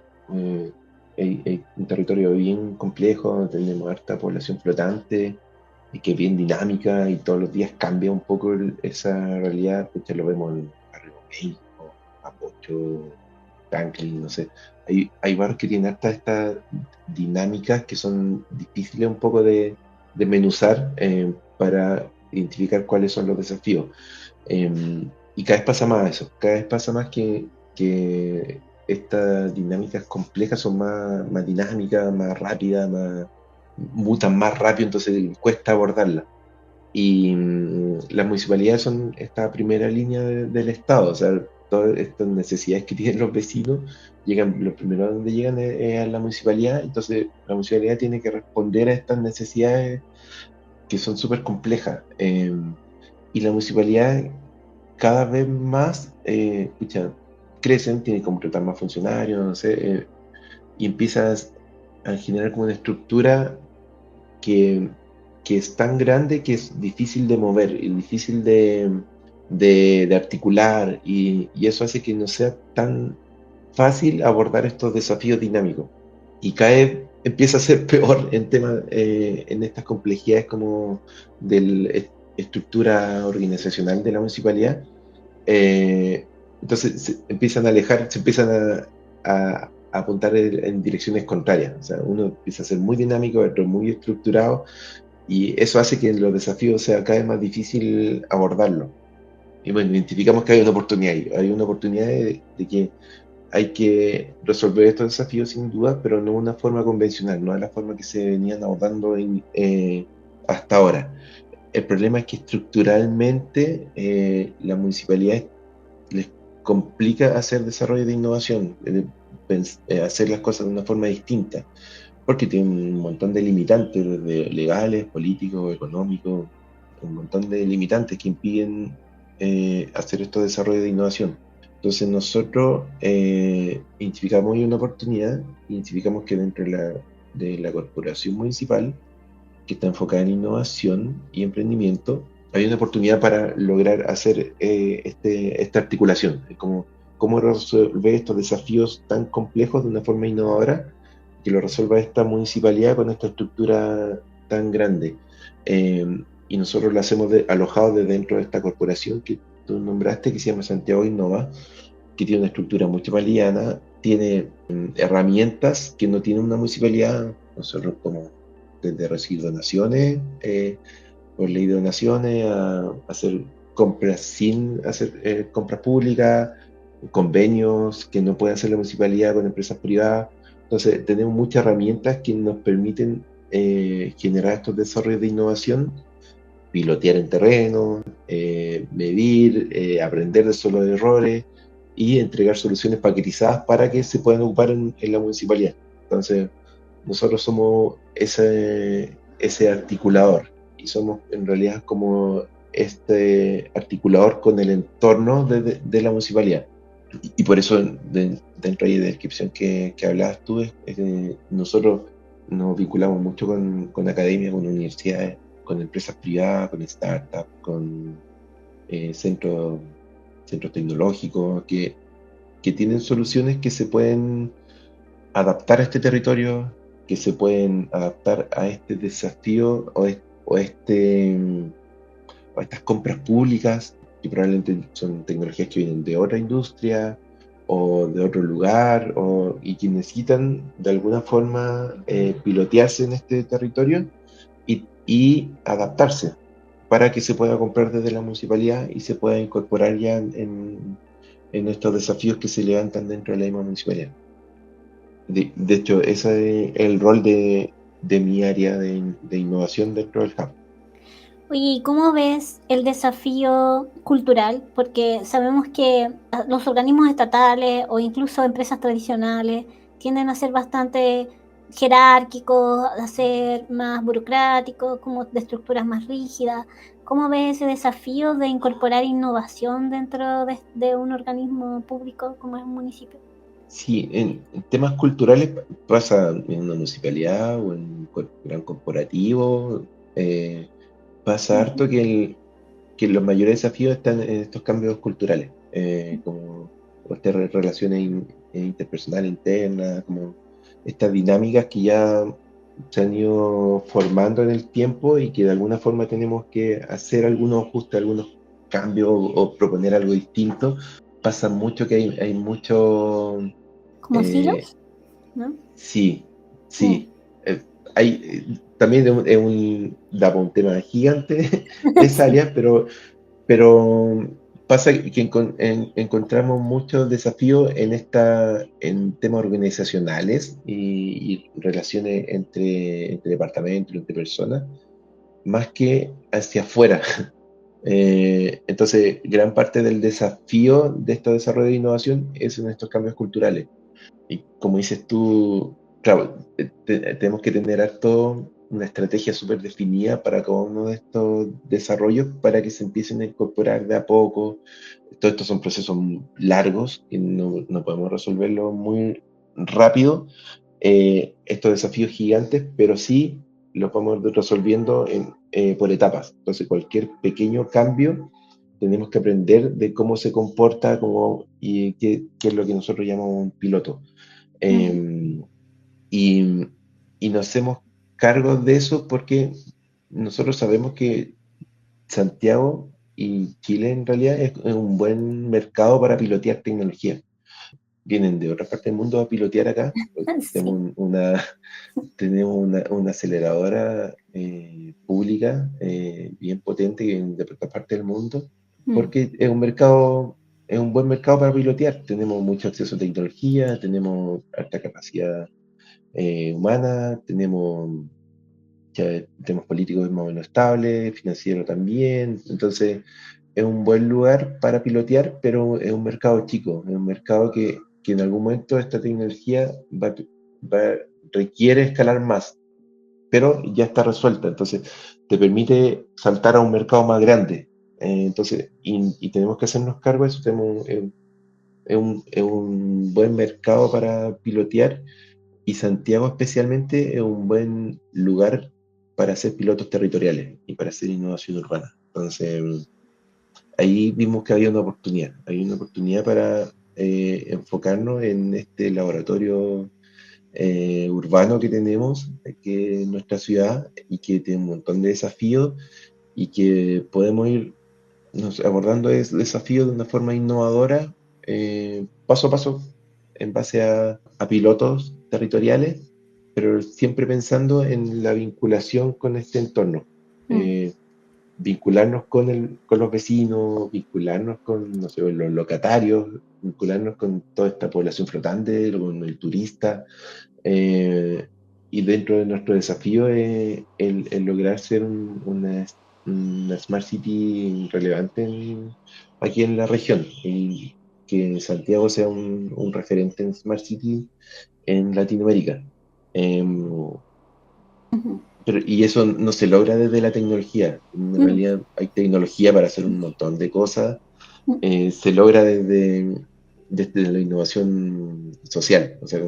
hay un territorio bien complejo, tenemos harta población flotante y que es bien dinámica y todos los días cambia un poco esa realidad. Pucha, lo vemos en Barrio México, Mapocho, Franklin, no sé. Hay barrios que tienen hartas estas dinámicas que son difíciles un poco de menuzar para identificar cuáles son los desafíos. Y cada vez pasa más eso, cada vez pasa más que estas dinámicas complejas son más dinámicas, más rápidas, mutan más rápido, entonces cuesta abordarlas. Y las municipalidades son esta primera línea del Estado, o sea, todas estas necesidades que tienen los vecinos, lo primero a donde llegan es a la municipalidad, entonces la municipalidad tiene que responder a estas necesidades que son súper complejas. Y la municipalidad cada vez más, pucha, crecen, tienen que contratar más funcionarios, no sé, y empiezas a generar como una estructura que, que es tan grande que es difícil de mover y difícil de articular y eso hace que no sea tan fácil abordar estos desafíos dinámicos. Y cada vez empieza a ser peor en temas, en estas complejidades como de la estructura organizacional de la municipalidad. Eh, entonces se empiezan a alejar, se empiezan a apuntar en direcciones contrarias. O sea, uno empieza a ser muy dinámico, otro muy estructurado, y eso hace que los desafíos sea cada vez más difícil abordarlo. Y bueno, identificamos que hay una oportunidad ahí. Hay una oportunidad de que hay que resolver estos desafíos sin duda, pero no de una forma convencional, no de la forma que se venían abordando hasta ahora. El problema es que estructuralmente la municipalidad les complica hacer desarrollo de innovación. hacer las cosas de una forma distinta, porque tiene un montón de limitantes, desde legales, políticos, económicos, un montón de limitantes que impiden hacer estos desarrollos de innovación. Entonces nosotros identificamos ahí una oportunidad, identificamos que dentro de la corporación municipal, que está enfocada en innovación y emprendimiento, hay una oportunidad para lograr hacer esta articulación, como cómo resolver estos desafíos tan complejos de una forma innovadora, que lo resuelva esta municipalidad con esta estructura tan grande. Eh, y nosotros lo hacemos alojados de dentro de esta corporación que tú nombraste, que se llama Santiago Innova, que tiene una estructura mucho más liviana, tiene herramientas que no tiene una municipalidad, nosotros como desde recibir donaciones, por ley de donaciones, a hacer compras sin hacer compras públicas, convenios que no puede hacer la municipalidad con empresas privadas. Entonces, tenemos muchas herramientas que nos permiten generar estos desarrollos de innovación, pilotear en terreno, medir, aprender de solo errores y entregar soluciones paquetizadas para que se puedan ocupar en la municipalidad. Entonces, nosotros somos ese articulador y somos en realidad como este articulador con el entorno de la municipalidad. Y por eso dentro ahí de la descripción que hablabas tú, es que nosotros nos vinculamos mucho con academias, con universidades, con empresas privadas, con startups, con centros, centros tecnológicos que tienen soluciones que se pueden adaptar a este territorio, que se pueden adaptar a este desafío o estas compras públicas, que probablemente son tecnologías que vienen de otra industria o de otro lugar, y que necesitan de alguna forma pilotearse en este territorio y adaptarse para que se pueda comprar desde la municipalidad y se pueda incorporar ya en estos desafíos que se levantan dentro de la misma municipalidad. De hecho, ese es el rol de mi área de innovación dentro del hub. Oye, ¿y cómo ves el desafío cultural? Porque sabemos que los organismos estatales o incluso empresas tradicionales tienden a ser bastante jerárquicos, a ser más burocráticos, como de estructuras más rígidas. ¿Cómo ves ese desafío de incorporar innovación dentro de un organismo público como es un municipio? Sí, en temas culturales pasa en una municipalidad o en un gran corporativo, pasa harto Ujú, que los mayores desafíos están en estos cambios culturales, como estas relaciones interpersonales internas, como estas dinámicas que ya se han ido formando en el tiempo y que de alguna forma tenemos que hacer algunos ajustes, algunos cambios o proponer algo distinto. Pasa mucho que hay mucho como eh, silos, ¿no? sí, Mm. sí. Hay, también da para un tema gigante esa Sí. área, pero pasa que encontramos muchos desafíos en temas organizacionales y relaciones entre departamentos, entre personas, más que hacia afuera. Entonces, gran parte del desafío de este desarrollo de innovación es en estos cambios culturales. Y como dices tú, claro, tenemos que tener harto una estrategia súper definida para cada uno de estos desarrollos para que se empiecen a incorporar de a poco. Todos estos son procesos largos y no podemos resolverlo muy rápido, estos desafíos gigantes, pero sí los vamos resolviendo por etapas. Entonces, cualquier pequeño cambio tenemos que aprender de cómo se comporta y qué es lo que nosotros llamamos un piloto. Ujú. Eh, y, y nos hacemos cargo de eso porque nosotros sabemos que Santiago y Chile en realidad es un buen mercado para pilotear tecnología. Vienen de otra parte del mundo a pilotear acá. Sí. Tenemos una aceleradora pública bien potente que viene de otra parte del mundo, Mm. porque es un buen mercado para pilotear. Tenemos mucho acceso a tecnología, tenemos alta capacidad humana, tenemos políticos más o menos estables, financiero también, entonces es un buen lugar para pilotear, pero es un mercado chico, es un mercado que que en algún momento esta tecnología requiere escalar más, pero ya está resuelta, entonces te permite saltar a un mercado más grande. Entonces, y tenemos que hacernos cargo de eso, es un buen mercado para pilotear, y Santiago especialmente es un buen lugar para hacer pilotos territoriales y para hacer innovación urbana. Entonces, ahí vimos que hay una oportunidad para enfocarnos en este laboratorio urbano que tenemos, que en nuestra ciudad, y que tiene un montón de desafíos, y que podemos ir abordando esos desafíos de una forma innovadora, paso a paso, en base a pilotos territoriales, pero siempre pensando en la vinculación con este entorno. Mm. Eh, Vincularnos con los vecinos, vincularnos con, no sé, los locatarios, vincularnos con toda esta población flotante, con el turista, eh, y dentro de nuestro desafío es el lograr ser una Smart City relevante aquí en la región, y que Santiago sea un referente en Smart City en Latinoamérica. Em, Ujú. y eso no se logra desde la tecnología. En Mm. realidad hay tecnología para hacer un montón de cosas. Mm. Se logra desde la innovación social, o sea,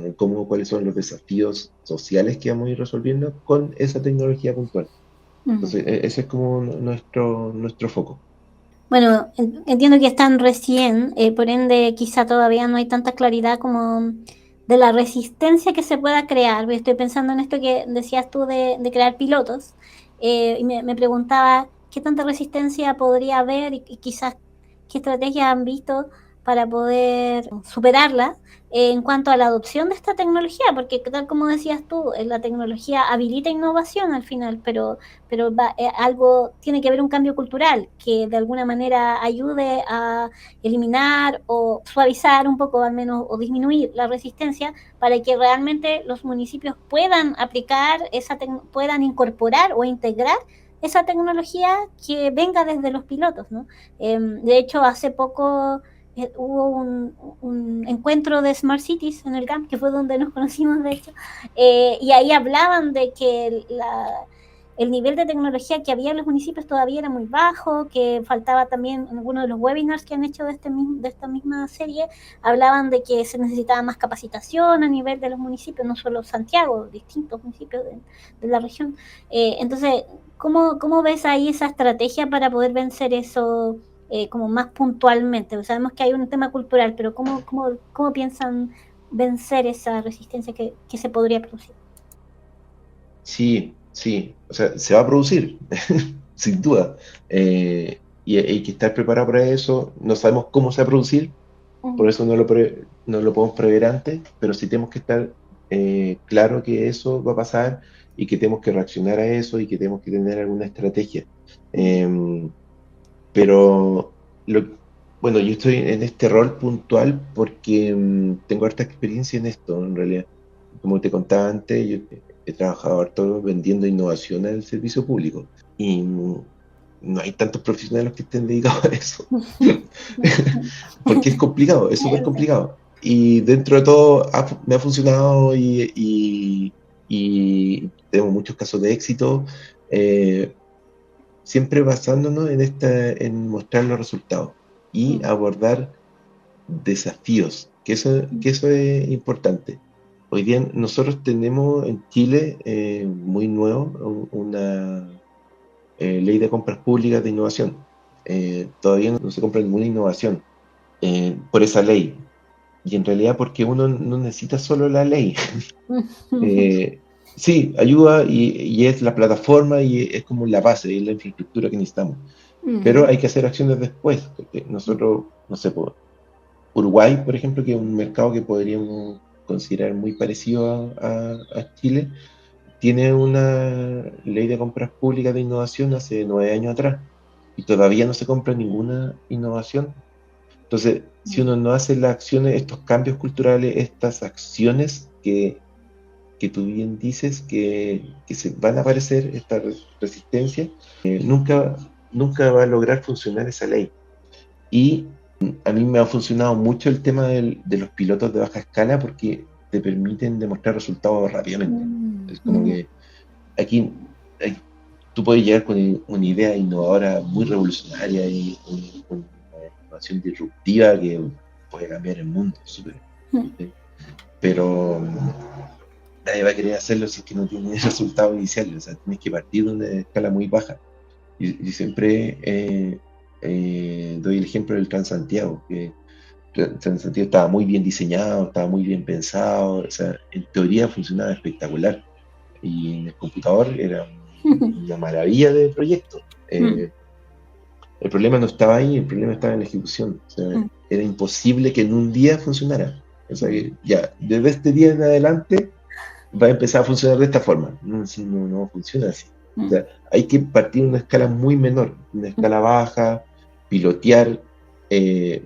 cuáles son los desafíos sociales que vamos a ir resolviendo con esa tecnología puntual. Mm. Entonces, ese es como nuestro foco. Bueno, entiendo que están recién, por ende quizá todavía no hay tanta claridad como de la resistencia que se pueda crear. Estoy pensando en esto que decías tú de crear pilotos, y me preguntaba qué tanta resistencia podría haber y quizás qué estrategias han visto para poder superarla en cuanto a la adopción de esta tecnología, porque tal como decías tú, la tecnología habilita innovación al final, pero algo tiene que haber un cambio cultural que de alguna manera ayude a eliminar o suavizar un poco al menos o disminuir la resistencia para que realmente los municipios puedan aplicar puedan incorporar o integrar esa tecnología que venga desde los pilotos, ¿no? De hecho, hace poco hubo un encuentro de Smart Cities en el GAM, que fue donde nos conocimos, de hecho, y ahí hablaban de que el nivel de tecnología que había en los municipios todavía era muy bajo, que faltaba también en algunos de los webinars que han hecho de esta misma serie, hablaban de que se necesitaba más capacitación a nivel de los municipios, no solo Santiago, distintos municipios de la región. Entonces, ¿cómo ves ahí esa estrategia para poder vencer eso como más puntualmente? Pues sabemos que hay un tema cultural, pero ¿cómo piensan vencer esa resistencia que se podría producir? Sí, sí, o sea, se va a producir, sin duda. Y hay que estar preparado para eso. No sabemos cómo se va a producir, por Mm. eso no lo podemos prever antes, pero sí tenemos que estar claro que eso va a pasar, y que tenemos que reaccionar a eso, y que tenemos que tener alguna estrategia. Mm. Eh, pero, lo, bueno, yo estoy en este rol puntual porque tengo harta experiencia en esto, en realidad. Como te contaba antes, yo he trabajado harto vendiendo innovación al servicio público, y no hay tantos profesionales que estén dedicados a eso. Porque es complicado, es súper complicado. Y dentro de todo me ha funcionado, y tenemos muchos casos de éxito, eh, siempre basándonos en mostrar los resultados y Mm. abordar desafíos, que eso es importante. Hoy día nosotros tenemos en Chile, muy nuevo, una ley de compras públicas de innovación. Todavía no se compra ninguna innovación por esa ley. Y en realidad porque uno no necesita solo la ley. Eh, sí, ayuda, y es la plataforma, y es como la base, es la infraestructura que necesitamos. Pero Mm. hay que hacer acciones después, porque nosotros, no sé, Uruguay, por ejemplo, que es un mercado que podríamos considerar muy parecido a Chile, tiene una ley de compras públicas de innovación hace 9 años atrás, y todavía no se compra ninguna innovación. Entonces, si Mm. uno no hace las acciones, estos cambios culturales, estas acciones que tú bien dices que se van a aparecer, esta resistencia, nunca va a lograr funcionar esa ley. Y A mí me ha funcionado mucho el tema de los pilotos de baja escala porque te permiten demostrar resultados rápidamente. Mm, Es como mm, que aquí, aquí tú puedes llegar con una idea innovadora muy revolucionaria y una innovación disruptiva que puede cambiar el mundo, súper. mm, ¿Sí? Pero nadie va a querer hacerlo si es que no tiene resultados iniciales. O sea, tienes que partir de una escala muy baja. Y siempre doy el ejemplo del Transantiago, que Transantiago estaba muy bien diseñado, estaba muy bien pensado, o sea, en teoría funcionaba espectacular. Y en el computador era una maravilla de proyecto. mm, El problema no estaba ahí, el problema estaba en la ejecución. O sea, mm, era imposible que en un día funcionara. O sea, mm, que ya, desde este día en adelante va a empezar a funcionar de esta forma. No, si no, no funciona así. O mm, sea, hay que partir de una escala muy menor, una mm, escala baja, pilotear,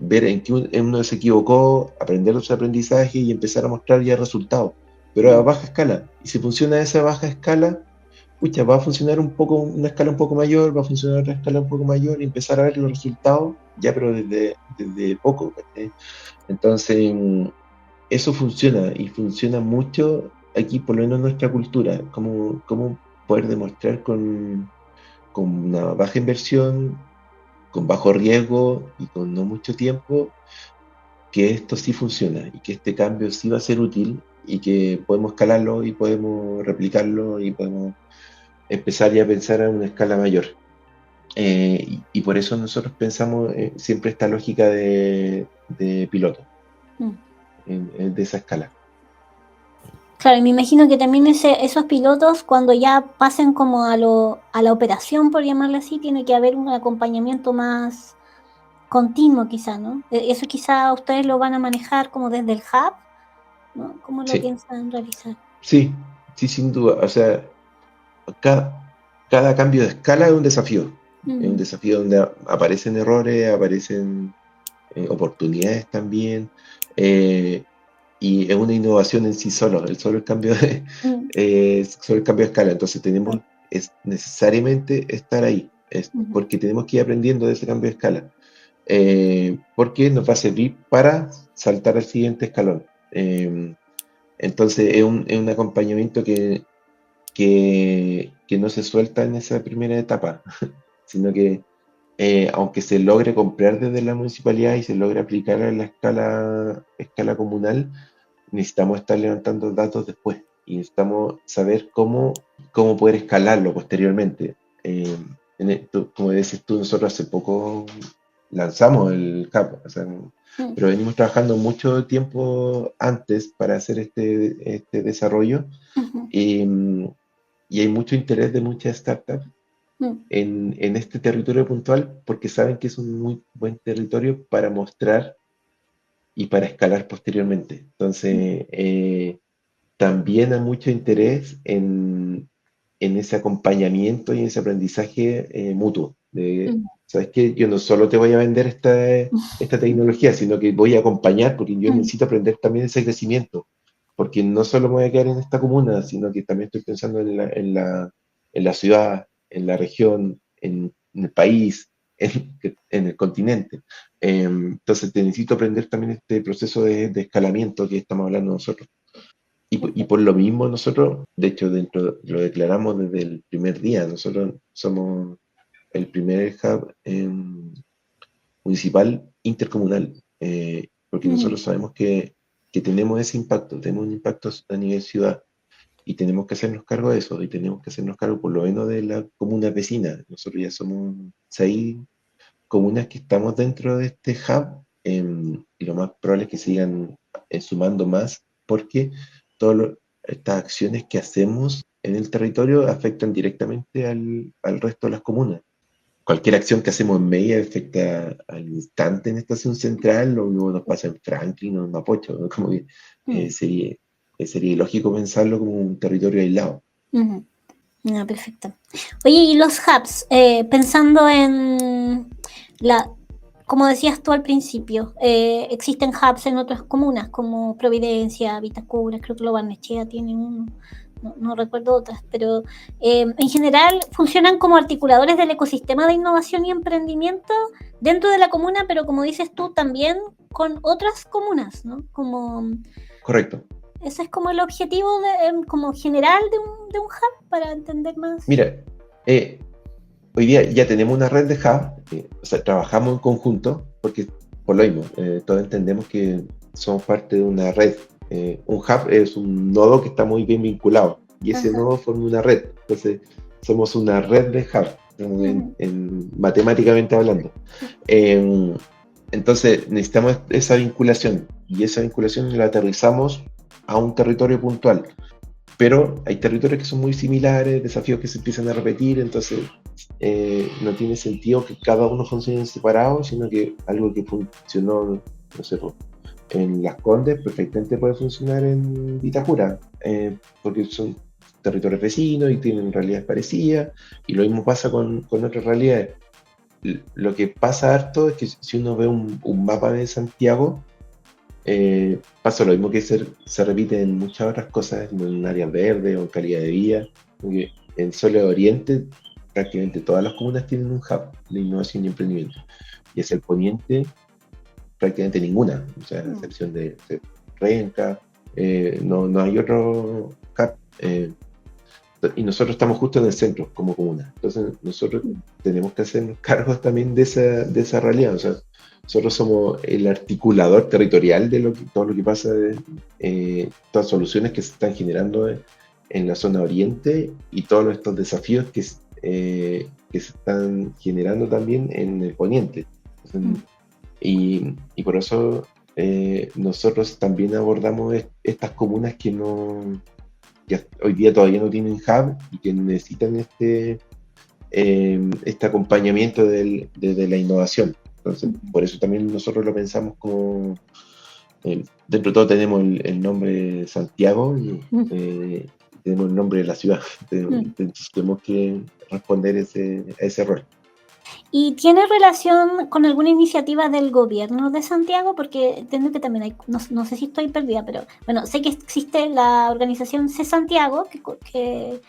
ver en qué uno se equivocó, aprender los aprendizajes y empezar a mostrar ya resultados. Pero a mm. baja escala. Y si funciona a esa baja escala, pucha, va a funcionar un poco, una escala un poco mayor, va a funcionar otra escala un poco mayor y empezar a ver los resultados ya, pero desde poco. ¿Cachai? Entonces, eso funciona y funciona mucho aquí, por lo menos en nuestra cultura, cómo poder demostrar con una baja inversión, con bajo riesgo y con no mucho tiempo que esto sí funciona y que este cambio sí va a ser útil y que podemos escalarlo y podemos replicarlo y podemos empezar ya a pensar a una escala mayor. Y por eso nosotros pensamos siempre esta lógica de piloto, Mm. de esa escala. Claro, y me imagino que también esos pilotos, cuando ya pasen como a la operación, por llamarlo así, tiene que haber un acompañamiento más continuo, quizá, ¿no? Eso quizá ustedes lo van a manejar como desde el hub, ¿no? ¿Cómo lo Sí, piensan realizar? sí, sí, sin duda. O sea, cada cambio de escala es un desafío. Es un Mm, desafío donde aparecen errores, aparecen oportunidades también. eh, y es una innovación en sí solo, solo el cambio mm, solo el cambio de escala. Entonces claro, tenemos es necesariamente estar ahí, ujú, porque tenemos que ir aprendiendo de ese cambio de escala, porque nos va a servir para saltar al siguiente escalón. Entonces es un acompañamiento que no se suelta en esa primera etapa, sino que aunque se logre comprar desde la municipalidad y se logre aplicar a la escala comunal, necesitamos estar levantando datos después y necesitamos saber cómo poder escalarlo posteriormente. Como dices tú, nosotros hace poco lanzamos el CAP, o sea, mm, pero venimos trabajando mucho tiempo antes para hacer este desarrollo ujú, y, y hay mucho interés de muchas startups mm, en este territorio puntual porque saben que es un muy buen territorio para mostrar y para escalar posteriormente. mm, Entonces, también hay mucho interés en ese acompañamiento y en ese aprendizaje mutuo. mm, ¿Sabes qué? Yo no solo te voy a vender esta tecnología, sino que voy a acompañar porque yo mm, necesito aprender también ese crecimiento. Porque no solo me voy a quedar en esta comuna, sino que también estoy pensando en la ciudad, en la región, en el país, en el continente. Entonces, te necesito aprender también este proceso de escalamiento que estamos hablando nosotros. Y por perfecto. lo mismo nosotros, de hecho, lo declaramos desde el primer día, nosotros somos el primer hub municipal intercomunal, porque Mm, nosotros sabemos que tenemos ese impacto, tenemos un impacto a nivel ciudad y tenemos que hacernos cargo de eso y tenemos que hacernos cargo por lo menos de la comuna vecina. Nosotros ya somos 6 comunas que estamos dentro de este hub y lo más probable es que sigan sumando más porque todas estas acciones que hacemos en el territorio afectan directamente al resto de las comunas. Cualquier acción que hacemos en Mella afecta al instante en Estación Central, lo mismo nos pasa en Franklin o en Mapocho, ¿no? Como que mm, sería ilógico pensarlo como un territorio aislado. ujú. Ah, perfecto. Oye, y los hubs, pensando en la, como decías tú al principio, existen hubs en otras comunas como Providencia, Vitacura, creo que Lo Barnechea tiene uno. no recuerdo otras, pero en general funcionan como articuladores del ecosistema de innovación y emprendimiento dentro de la comuna, pero como dices tú, también con otras comunas, ¿no? Correcto. Ese es como el objetivo como general de un hub, para entender más. Mira, hoy día ya tenemos una red de hub, o sea, trabajamos en conjunto, porque por lo mismo, todos entendemos que somos parte de una red. Un hub es un nodo que está muy bien vinculado, y ese nodo forma una red. Entonces, somos una red de hub, matemáticamente hablando. Entonces, necesitamos esa vinculación, y esa vinculación la aterrizamos a un territorio puntual. Pero hay territorios que son muy similares, desafíos que se empiezan a repetir, entonces no tiene sentido que cada uno funcione separado, sino que algo que funcionó, no sé, en Las Condes perfectamente puede funcionar en Vitacura, porque son territorios vecinos y tienen realidades parecidas, y lo mismo pasa con otras realidades. Lo que pasa harto es que si uno ve un mapa de Santiago, pasa lo mismo que se repite en muchas otras cosas, en áreas verdes o en calidad de vida, porque en Sole Oriente prácticamente todas las comunas tienen un hub de innovación y emprendimiento, y hacia el poniente prácticamente ninguna, o sea, a excepción de Renca, no hay otro hub, y nosotros estamos justo en el centro como comuna, entonces nosotros tenemos que hacernos cargos también de esa realidad, o sea, nosotros somos el articulador territorial de todo lo que pasa, todas las soluciones que se están generando en la zona oriente y todos estos desafíos que se están generando también en el poniente. Entonces, y por eso nosotros también abordamos estas comunas que hoy día todavía no tienen hub y que necesitan este acompañamiento de la innovación. Entonces, por eso también nosotros lo pensamos como, dentro de todo tenemos el nombre Santiago y tenemos el nombre de la ciudad. Entonces tenemos que responder a ese rol. ¿Y tiene relación con alguna iniciativa del gobierno de Santiago? Porque entiendo que también hay, no sé si estoy perdida, pero bueno, sé que existe la organización C Santiago, que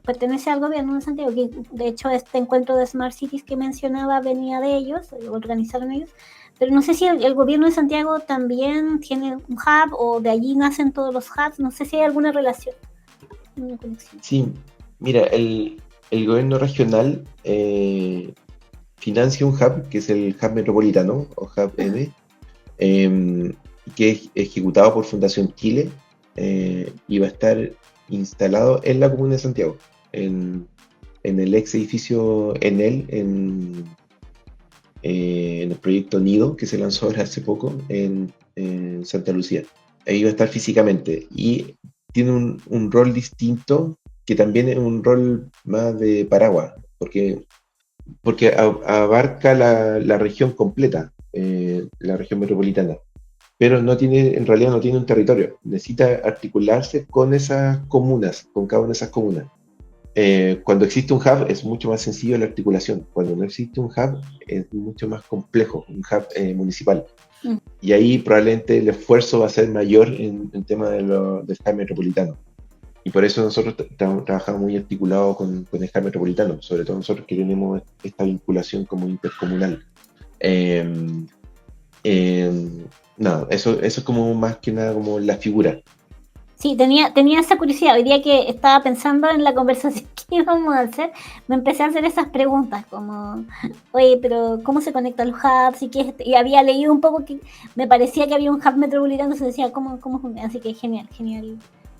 pertenece al gobierno de Santiago, que de hecho este encuentro de Smart Cities que mencionaba venía de ellos, lo organizaron ellos, pero no sé si el gobierno de Santiago también tiene un hub o de allí nacen todos los hubs, no sé si hay alguna relación, una conexión. Sí, mira, el gobierno regional financia un hub, que es el Hub Metropolitano, o Hub M, que es ejecutado por Fundación Chile, y va a estar instalado en la comuna de Santiago, en el ex edificio Enel, en el proyecto Nido, que se lanzó ahora hace poco en Santa Lucía. Ahí va a estar físicamente, y tiene un rol distinto, que también es un rol más de paraguas, porque abarca la región completa, la región metropolitana, pero en realidad no tiene un territorio, necesita articularse con esas comunas, con cada una de esas comunas. Cuando existe un hub es mucho más sencillo la articulación, cuando no existe un hub es mucho más complejo, un hub municipal. Y ahí probablemente el esfuerzo va a ser mayor en tema del hub metropolitano. Y por eso nosotros trabajamos muy articulados con el hub metropolitano, sobre todo nosotros que tenemos esta vinculación como intercomunal. No, eso es como más que nada como la figura. Sí, tenía esa curiosidad. Hoy día que estaba pensando en la conversación que íbamos a hacer, me empecé a hacer esas preguntas, como, oye, pero ¿cómo se conectan los hubs? Y había leído un poco que me parecía que había un hub metropolitano, se decía, ¿cómo funciona? Así que genial.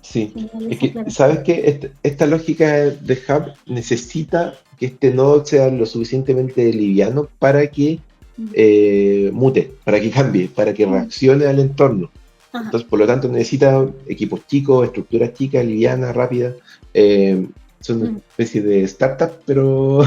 Sí, Genial, es que, ¿sabes qué? Esta lógica de hub necesita que este nodo sea lo suficientemente liviano para que mute, para que cambie, para que reaccione al entorno. Ajá. Entonces, por lo tanto, necesita equipos chicos, estructuras chicas, livianas, rápidas. Son una especie de startup, pero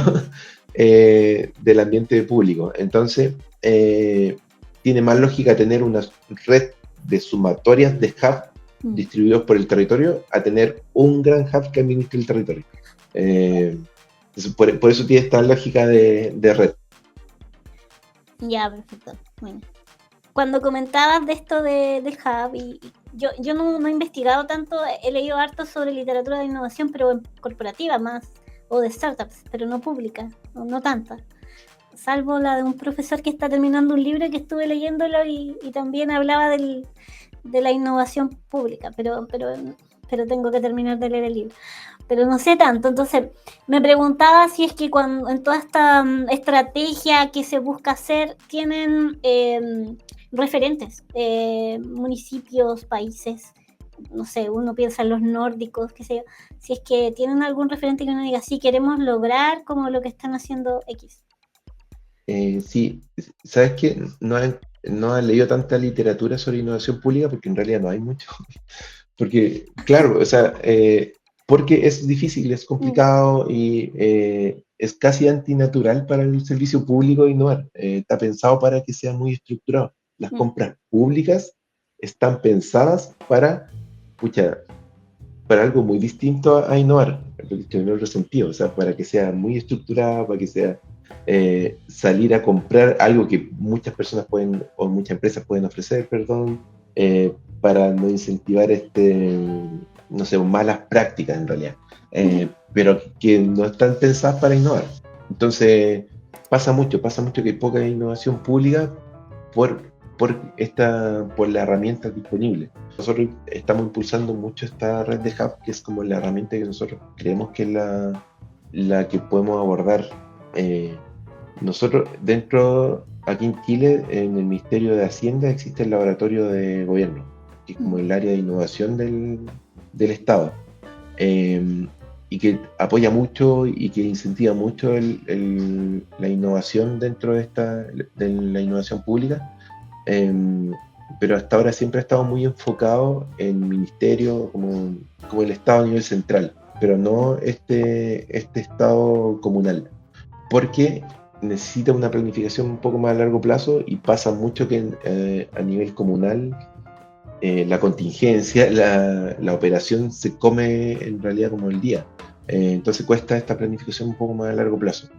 del ambiente público. Entonces, tiene más lógica tener una red de sumatorias de hub distribuidos por el territorio a tener un gran hub que administre el territorio. Por eso tiene esta lógica de red. Ya, perfecto. Bueno. Cuando comentabas de esto del hub y yo no he investigado tanto, he leído harto sobre literatura de innovación, pero corporativa más, o de startups, pero no pública, no tanta. Salvo la de un profesor que está terminando un libro que estuve leyéndolo y también hablaba de la innovación pública, pero tengo que terminar de leer el libro. Pero no sé tanto, entonces me preguntaba si es que cuando en toda esta estrategia que se busca hacer tienen referentes, municipios, países, no sé, uno piensa en los nórdicos, qué sé yo, si es que tienen algún referente que uno diga, sí, queremos lograr como lo que están haciendo X. Sí, ¿sabes qué? No he leído tanta literatura sobre innovación pública porque en realidad no hay mucho. Porque, claro, o sea, porque es difícil, es complicado y es casi antinatural para el servicio público innovar. Está pensado para que sea muy estructurado. Las compras públicas están pensadas pucha, para algo muy distinto a innovar, en otro sentido, o sea, para que sea muy estructurado, para que sea salir a comprar algo que muchas personas pueden, o muchas empresas pueden ofrecer, perdón, para no incentivar no sé, malas prácticas en realidad, pero que no están pensadas para innovar. Entonces, pasa mucho que hay poca innovación pública por, por las herramientas disponibles. Nosotros estamos impulsando mucho esta red de Hub, que es como la herramienta que nosotros creemos que es la que podemos abordar. Nosotros, aquí en Chile, en el Ministerio de Hacienda, existe el laboratorio de gobierno, que es como el área de innovación del Estado, y que apoya mucho y que incentiva mucho la innovación dentro de la innovación pública. Pero hasta ahora siempre ha estado muy enfocado en ministerio, como el Estado a nivel central, pero no este Estado comunal, porque necesita una planificación un poco más a largo plazo y pasa mucho que a nivel comunal la contingencia, la operación se come en realidad como el día. Entonces cuesta esta planificación un poco más a largo plazo.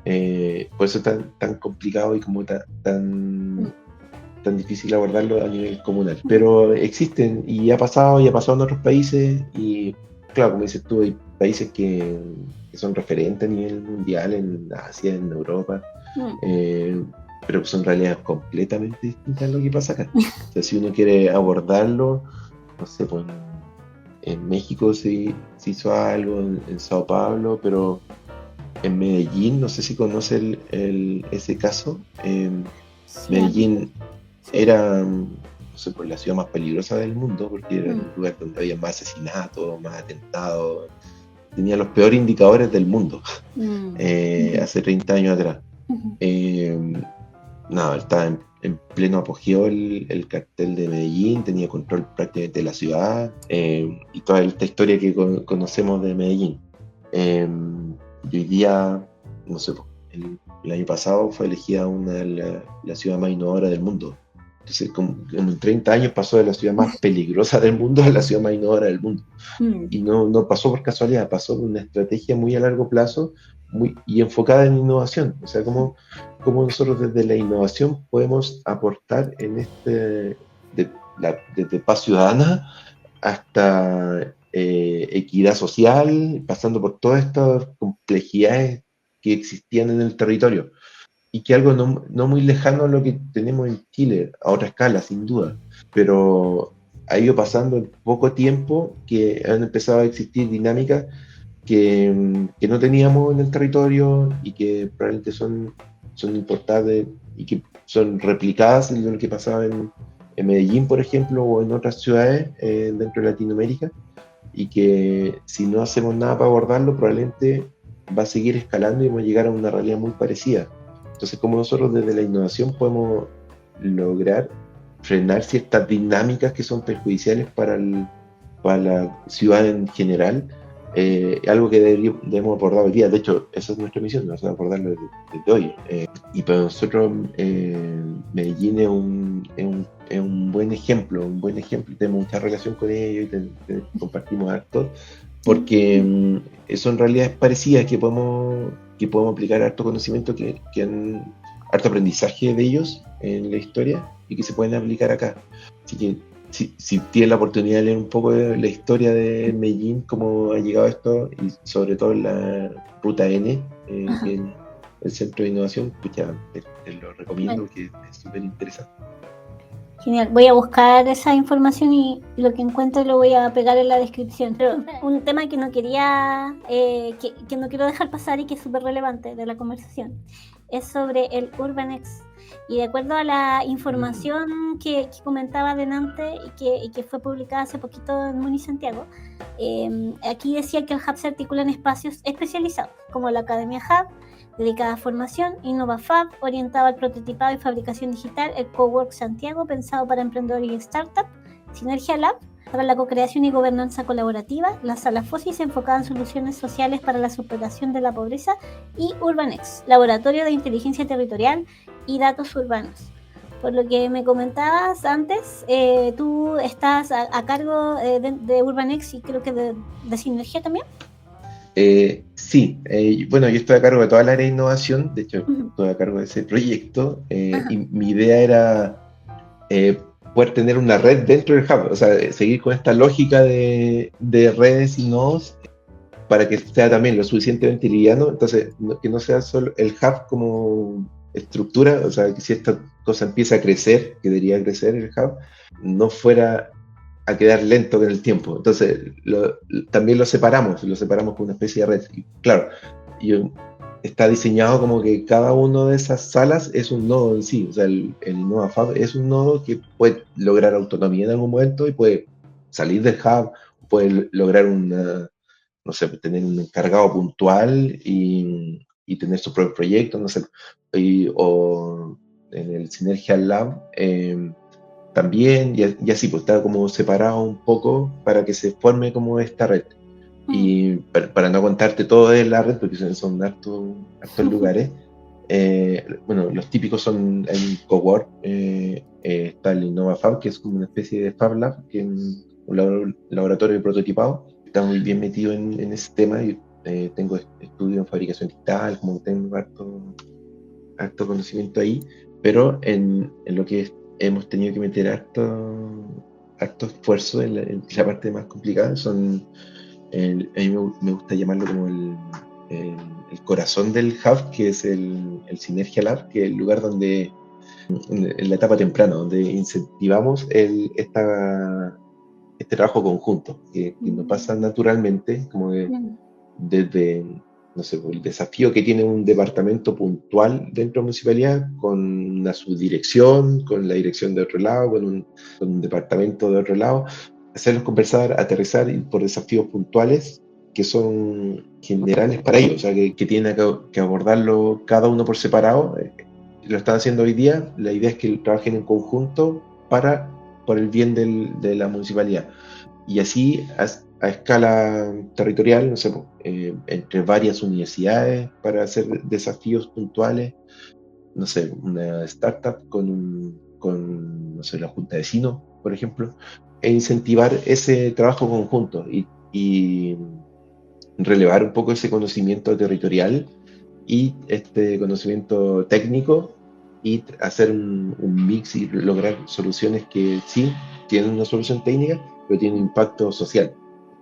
Por eso es tan complicado y como tan difícil abordarlo a nivel comunal. Pero existen y ha pasado en otros países y claro, como dices tú, hay países que son referentes a nivel mundial en Asia, en Europa, pero que son realidades completamente distintas a lo que pasa acá. O sea, si uno quiere abordarlo, no sé, pues en México se hizo algo, en Sao Paulo, pero en Medellín, no sé si conoce ese caso. Sí, Medellín sí. era, no sé, pues, la ciudad más peligrosa del mundo porque era el lugar donde había más asesinatos, más atentados. Tenía los peores indicadores del mundo hace 30 años atrás. Nada, estaba en pleno apogeo el cartel de Medellín, tenía control prácticamente de la ciudad y toda esta historia que conocemos de Medellín. Y hoy día, no sé, el año pasado fue elegida la ciudad más innovadora del mundo. Entonces, como en 30 años pasó de la ciudad más peligrosa del mundo a la ciudad más innovadora del mundo. Y no pasó por casualidad, pasó por una estrategia muy a largo plazo y enfocada en innovación. O sea, cómo nosotros desde la innovación podemos aportar en desde paz ciudadana hasta equidad social, pasando por todas estas complejidades que existían en el territorio. Y que algo no muy lejano a lo que tenemos en Chile, a otra escala, sin duda. Pero ha ido pasando en poco tiempo que han empezado a existir dinámicas que no teníamos en el territorio y que probablemente son importantes y que son replicadas en lo que pasaba en Medellín, por ejemplo, o en otras ciudades dentro de Latinoamérica, y que si no hacemos nada para abordarlo, probablemente va a seguir escalando y vamos a llegar a una realidad muy parecida. Entonces, como nosotros desde la innovación podemos lograr frenar ciertas dinámicas que son perjudiciales para la ciudad en general, algo que debemos abordar hoy día. De hecho, esa es nuestra misión, nosotros abordarlo desde hoy. Y para nosotros Medellín es un buen ejemplo, tenemos mucha relación con ellos y compartimos harto, porque son realidades parecidas que podemos aplicar harto conocimiento harto aprendizaje de ellos en la historia y que se pueden aplicar acá. Así que si tienen la oportunidad de leer un poco de la historia de Medellín, cómo ha llegado esto, y sobre todo la Ruta N, Ajá. que es el Centro de Innovación, pues ya te lo recomiendo Bueno, porque es súper interesante. genial. Voy a buscar esa información y lo que encuentre lo voy a pegar en la descripción. Pero un tema que no quería, que no quiero dejar pasar y que es súper relevante de la conversación es sobre el UrbanX. Y de acuerdo a la información que comentaba delante y que fue publicada hace poquito en Muni Santiago, aquí decía que el Hub se articula en espacios especializados, como la Academia Hub, dedicada a formación, InnovaFab, orientado al prototipado y fabricación digital, el Cowork Santiago, pensado para emprendedores y startups, Sinergia Lab, para la co-creación y gobernanza colaborativa, la Sala Fosis enfocada en soluciones sociales para la superación de la pobreza y UrbanX, laboratorio de inteligencia territorial y datos urbanos. Por lo que me comentabas antes, tú estás a cargo de UrbanX y creo que de Sinergia también. Sí, bueno, yo estoy a cargo de toda la área de innovación, de hecho, Uh-huh. estoy a cargo de ese proyecto, Ajá. y mi idea era poder tener una red dentro del hub, o sea, seguir con esta lógica de redes y nodos para que sea también lo suficientemente liviano, entonces que no sea solo el hub como estructura, o sea, que si esta cosa empieza a crecer, que debería crecer el hub, no fuera a quedar lento con el tiempo. Entonces, también lo separamos con una especie de red. Y claro, yo, está diseñado como que cada una de esas salas es un nodo en sí. O sea, el Nova Fab es un nodo que puede lograr autonomía en algún momento y puede salir del hub, puede lograr una, no sé, tener un encargado puntual y tener su propio proyecto, no sé, o en el Synergia Lab. También, y así, pues está como separado un poco para que se forme como esta red. Y para no contarte todo de la red, porque son hartos lugares, bueno, los típicos son el Cowork, está el InnovaFab, que es como una especie de Fab Lab, que es un laboratorio de prototipado. Está muy bien metido en ese tema y tengo estudio en fabricación digital, como tengo harto conocimiento ahí, pero en lo que hemos tenido que meter harto esfuerzo en la parte más complicada son, a mí me gusta llamarlo como el, el corazón del hub, que es el Synergia Lab, que es el lugar donde, en la etapa temprana, donde incentivamos este trabajo conjunto, que no pasa naturalmente, como desde, no sé, el desafío que tiene un departamento puntual dentro de la municipalidad con una subdirección, con la dirección de otro lado, con un departamento de otro lado, hacerlos conversar, aterrizar por desafíos puntuales que son generales para ellos, o sea, que tienen que abordarlo cada uno por separado. Lo están haciendo hoy día, la idea es que trabajen en conjunto por el bien de la municipalidad y así a escala territorial, no sé, entre varias universidades para hacer desafíos puntuales, no sé, una startup con no sé, la Junta de Vecinos, por ejemplo, e incentivar ese trabajo conjunto y relevar un poco ese conocimiento territorial y este conocimiento técnico y hacer un mix y lograr soluciones que sí tienen una solución técnica, pero tienen un impacto social.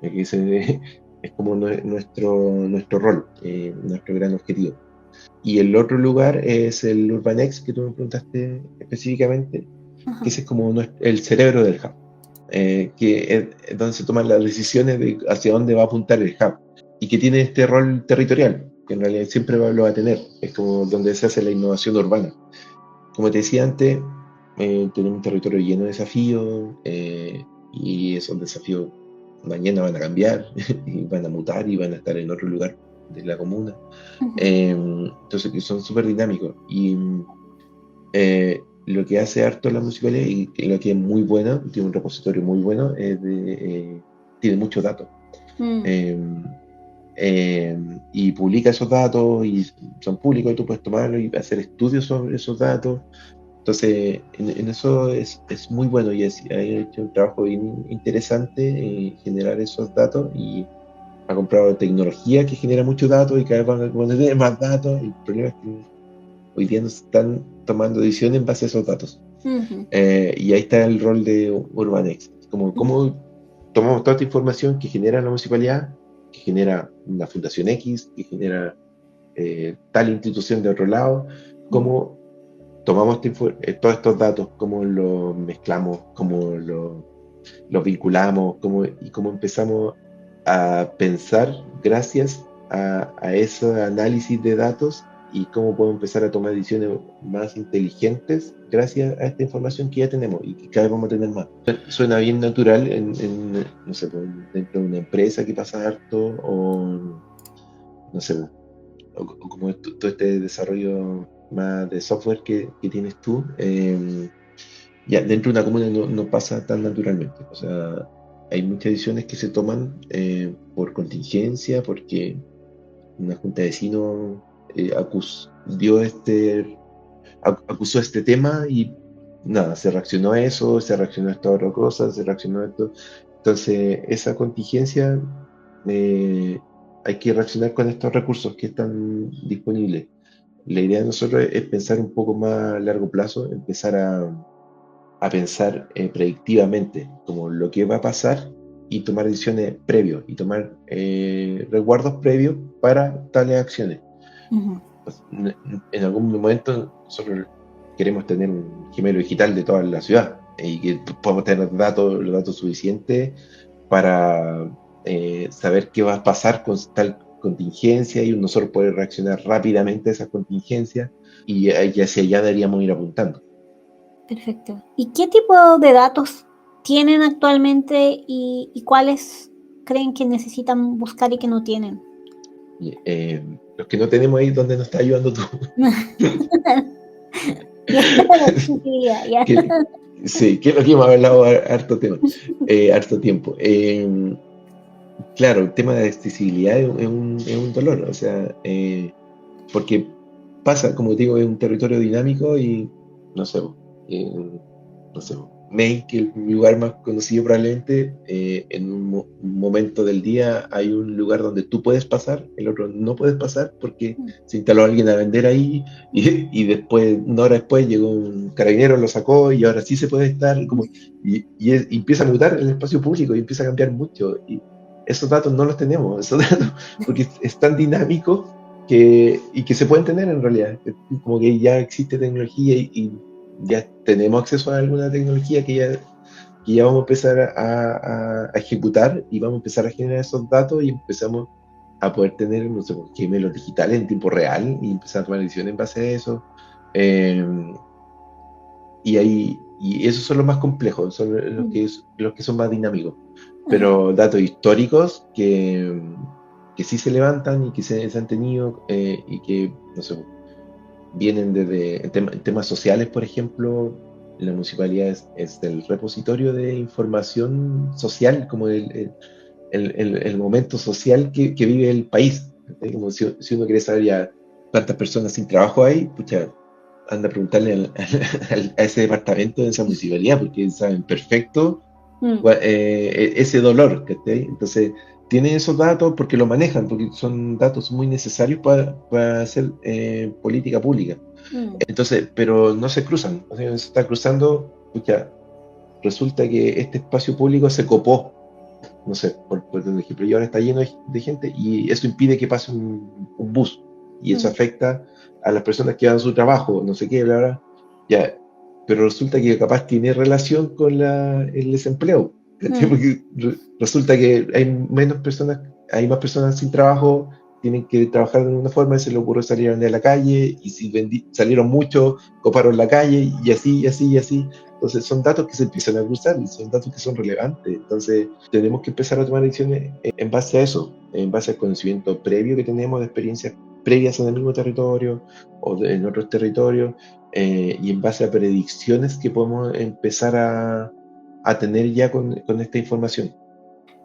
Es como nuestro rol, nuestro gran objetivo. Y el otro lugar es el UrbanX, que tú me preguntaste específicamente, que ese es como el cerebro del hub, que es donde se toman las decisiones de hacia dónde va a apuntar el hub y que tiene este rol territorial, que en realidad siempre lo va a tener, es como donde se hace la innovación urbana. Como te decía antes, tenemos un territorio lleno de desafíos y esos desafíos mañana van a cambiar y van a mutar y van a estar en otro lugar de la comuna. Entonces, que son súper dinámicos. Y lo que hace harto la municipalidad y lo que es muy bueno, tiene un repositorio muy bueno, tiene muchos datos. Eh, y publica esos datos y son públicos y tú puedes tomarlos y hacer estudios sobre esos datos. Entonces, en eso es muy bueno y ha hecho un trabajo bien interesante en generar esos datos y ha comprado tecnología que genera muchos datos y cada vez van a tener más datos. El problema es que hoy día no se están tomando decisiones en base a esos datos. Ujú, Y ahí está el rol de Urbanex, como cómo tomamos toda esta información que genera la municipalidad, que genera una fundación X, que genera tal institución de otro lado, ujú. cómo tomamos todos estos datos, cómo los mezclamos, cómo los vinculamos, y cómo empezamos a pensar gracias a ese análisis de datos y cómo podemos empezar a tomar decisiones más inteligentes gracias a esta información que ya tenemos y que cada vez vamos a tener más. Suena bien natural no sé, pues, dentro de una empresa que pasa harto o, no sé, pues, o como todo este desarrollo más de software que tienes tú. Ya dentro de una comuna no pasa tan naturalmente. O sea, hay muchas decisiones que se toman por contingencia, porque una junta de vecinos acusó este tema y nada, se reaccionó a eso, se reaccionó a esta otra cosa, se reaccionó a esto. Entonces, esa contingencia eh, hay que reaccionar con estos recursos que están disponibles. La idea de nosotros es pensar un poco más a largo plazo, empezar a pensar predictivamente, como lo que va a pasar y tomar decisiones previos y tomar resguardos previos para tales acciones. Ujú. Pues, en algún momento nosotros queremos tener un gemelo digital de toda la ciudad y que podamos tener los datos suficientes para saber qué va a pasar con tal contingencia y nosotros poder reaccionar rápidamente a esas contingencias y hacia allá deberíamos ir apuntando. Perfecto. ¿Y qué tipo de datos tienen actualmente y cuáles creen que necesitan buscar y que no tienen? Los que no tenemos ahí donde nos está ayudando tú. Ya, accesibilidad, ya. que, sí, que es lo que hemos hablado harto tema, harto tiempo. Claro, el tema de accesibilidad es un dolor, o sea, porque pasa, como digo, es un territorio dinámico y no sé, eh, no sé, Maine, que es el lugar más conocido probablemente, en un momento del día hay un lugar donde tú puedes pasar, el otro no puedes pasar porque se instaló alguien a vender ahí y después, una hora después, llegó un carabinero, lo sacó y ahora sí se puede estar, y empieza a mutar el espacio público y empieza a cambiar mucho. Y esos datos no los tenemos, esos datos, porque es tan dinámico y que se pueden tener en realidad. Como que ya existe tecnología y ya tenemos acceso a alguna tecnología que ya vamos a empezar a ejecutar y vamos a empezar a generar esos datos y empezamos a poder tener, no sé, gemelos digitales en tiempo real y empezar a tomar decisiones en base a eso. Eh, y esos son los más complejos, son los que son más dinámicos. Ajá. Pero datos históricos que sí se levantan y que se han tenido y que, no sé, vienen desde en temas sociales, por ejemplo, la municipalidad es el repositorio de información social, como el momento social que vive el país. ¿Cachai? Como si uno quiere saber ya cuántas personas sin trabajo hay, pucha, anda a preguntarle a ese departamento de esa municipalidad, porque saben perfecto Mm, ese dolor, ¿cachai? Entonces, tienen esos datos porque lo manejan, porque son datos muy necesarios para hacer política pública. mm, Entonces, pero no se cruzan, o sea, se está cruzando, pucha, resulta que este espacio público se copó, no sé, por ejemplo, y ahora está lleno de gente y eso impide que pase un bus y eso mm, afecta a las personas que van a su trabajo, no sé qué, bla, bla, ya, pero resulta que capaz tiene relación con el desempleo, ¿cachai? mm, Porque resulta que hay más personas sin trabajo, tienen que trabajar de una forma y se les ocurre salir a vender a la calle y si salieron muchos, coparon la calle y así, y así, y así. Entonces son datos que se empiezan a cruzar y son datos que son relevantes. Entonces tenemos que empezar a tomar decisiones en base a eso, en base al conocimiento previo que tenemos de experiencias previas en el mismo territorio en otros territorios y en base a predicciones que podemos empezar a tener ya con esta información.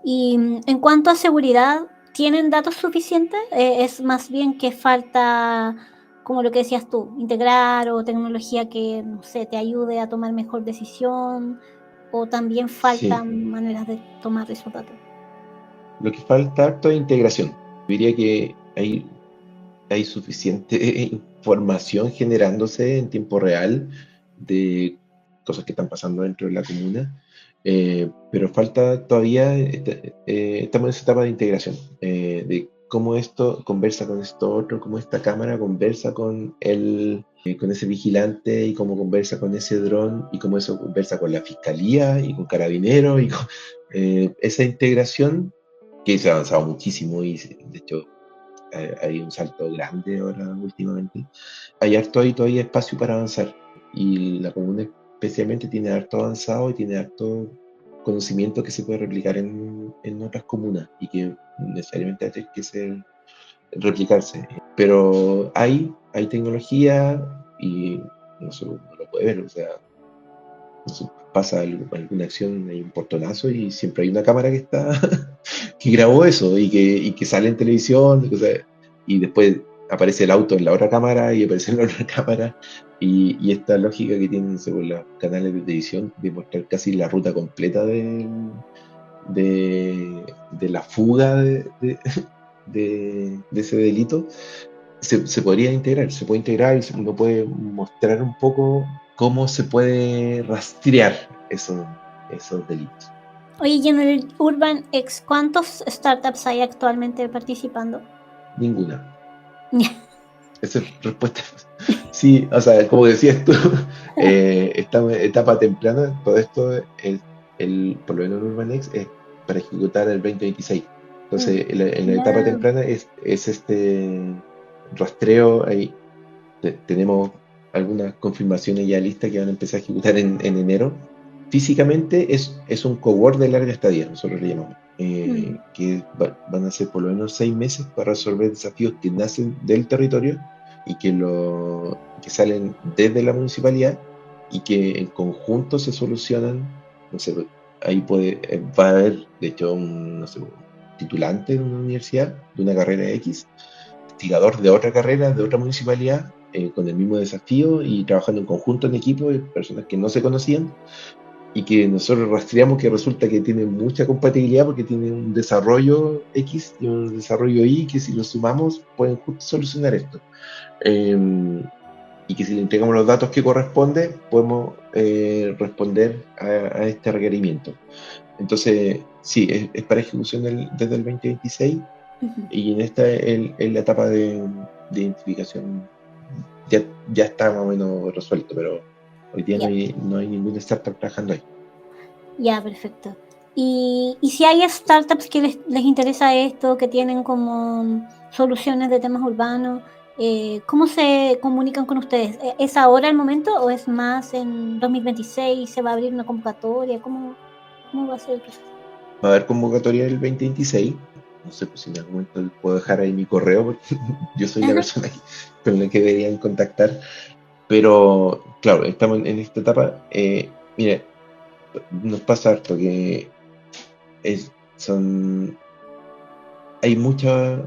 Y en cuanto a seguridad, ¿tienen datos suficientes? Es más bien que falta, como lo que decías tú, integrar o tecnología que, no sé, te ayude a tomar mejor decisión, o también Sí, faltan maneras de tomar esos datos. lo que falta harto es integración. Diría que hay suficiente información generándose en tiempo real de cosas que están pasando dentro de la comuna, pero falta todavía, estamos en esa etapa de integración, de cómo esto conversa con esto otro, cómo esta cámara conversa con ese vigilante y cómo conversa con ese dron y cómo eso conversa con la fiscalía y con carabineros y con esa integración que se ha avanzado muchísimo y de hecho hay un salto grande ahora últimamente. Hay harto ahí todavía espacio para avanzar y la comuna especialmente tiene harto avanzado y tiene harto conocimiento que se puede replicar en otras comunas y que necesariamente tiene que ser replicarse. Pero hay tecnología y no se uno lo puede ver, o sea, no sé, pasa alguna acción, hay un portonazo y siempre hay una cámara que está que grabó eso y que sale en televisión, o sea, y después aparece el auto en la otra cámara y aparece en la otra cámara y esta lógica que tienen según los canales de televisión de mostrar casi la ruta completa de la fuga de ese delito se podría integrar, se puede integrar y uno puede mostrar un poco cómo se puede rastrear esos delitos. Oye, y en el Urban X, ¿cuántos startups hay actualmente participando? Ninguna. Esa es respuesta. Sí, o sea, como decías tú, estamos en etapa temprana, todo esto es por lo menos en UrbanX es para ejecutar el 2026. Mm, Entonces, en la etapa ya. temprana es este rastreo ahí. Tenemos algunas confirmaciones ya listas que van a empezar a ejecutar en enero. Físicamente es un cohort de larga estadía, nosotros le llamamos, Mm, que van a ser por lo menos 6 meses para resolver desafíos que nacen del territorio y que salen desde la municipalidad y que en conjunto se solucionan. No sé, va a haber, de hecho, no sé, un titulante de una universidad, de una carrera X, investigador de otra carrera, de otra municipalidad, con el mismo desafío y trabajando en conjunto en equipo de personas que no se conocían y que nosotros rastreamos que resulta que tienen mucha compatibilidad porque tienen un desarrollo X y un desarrollo Y que si los sumamos pueden justo solucionar esto. Eh, y que si le entregamos los datos que corresponde, podemos responder a este requerimiento. Entonces, sí, es para ejecución desde el 2026 ujú. y en esta en la etapa de identificación ya está más o menos resuelto, pero hoy día Ya, no hay ningún startup trabajando ahí. ya, perfecto. Y si hay startups que les interesa esto, que tienen como soluciones de temas urbanos, ¿cómo se comunican con ustedes? ¿Es ahora el momento o es más en 2026? ¿Se va a abrir una convocatoria? ¿Cómo va a ser el proceso? Va a haber convocatoria el 2026. No sé pues, si en algún momento puedo dejar ahí mi correo, porque yo soy la Ajá, persona con la que deberían contactar. Pero claro, estamos en esta etapa. Mira, nos pasa harto que son hay mucha,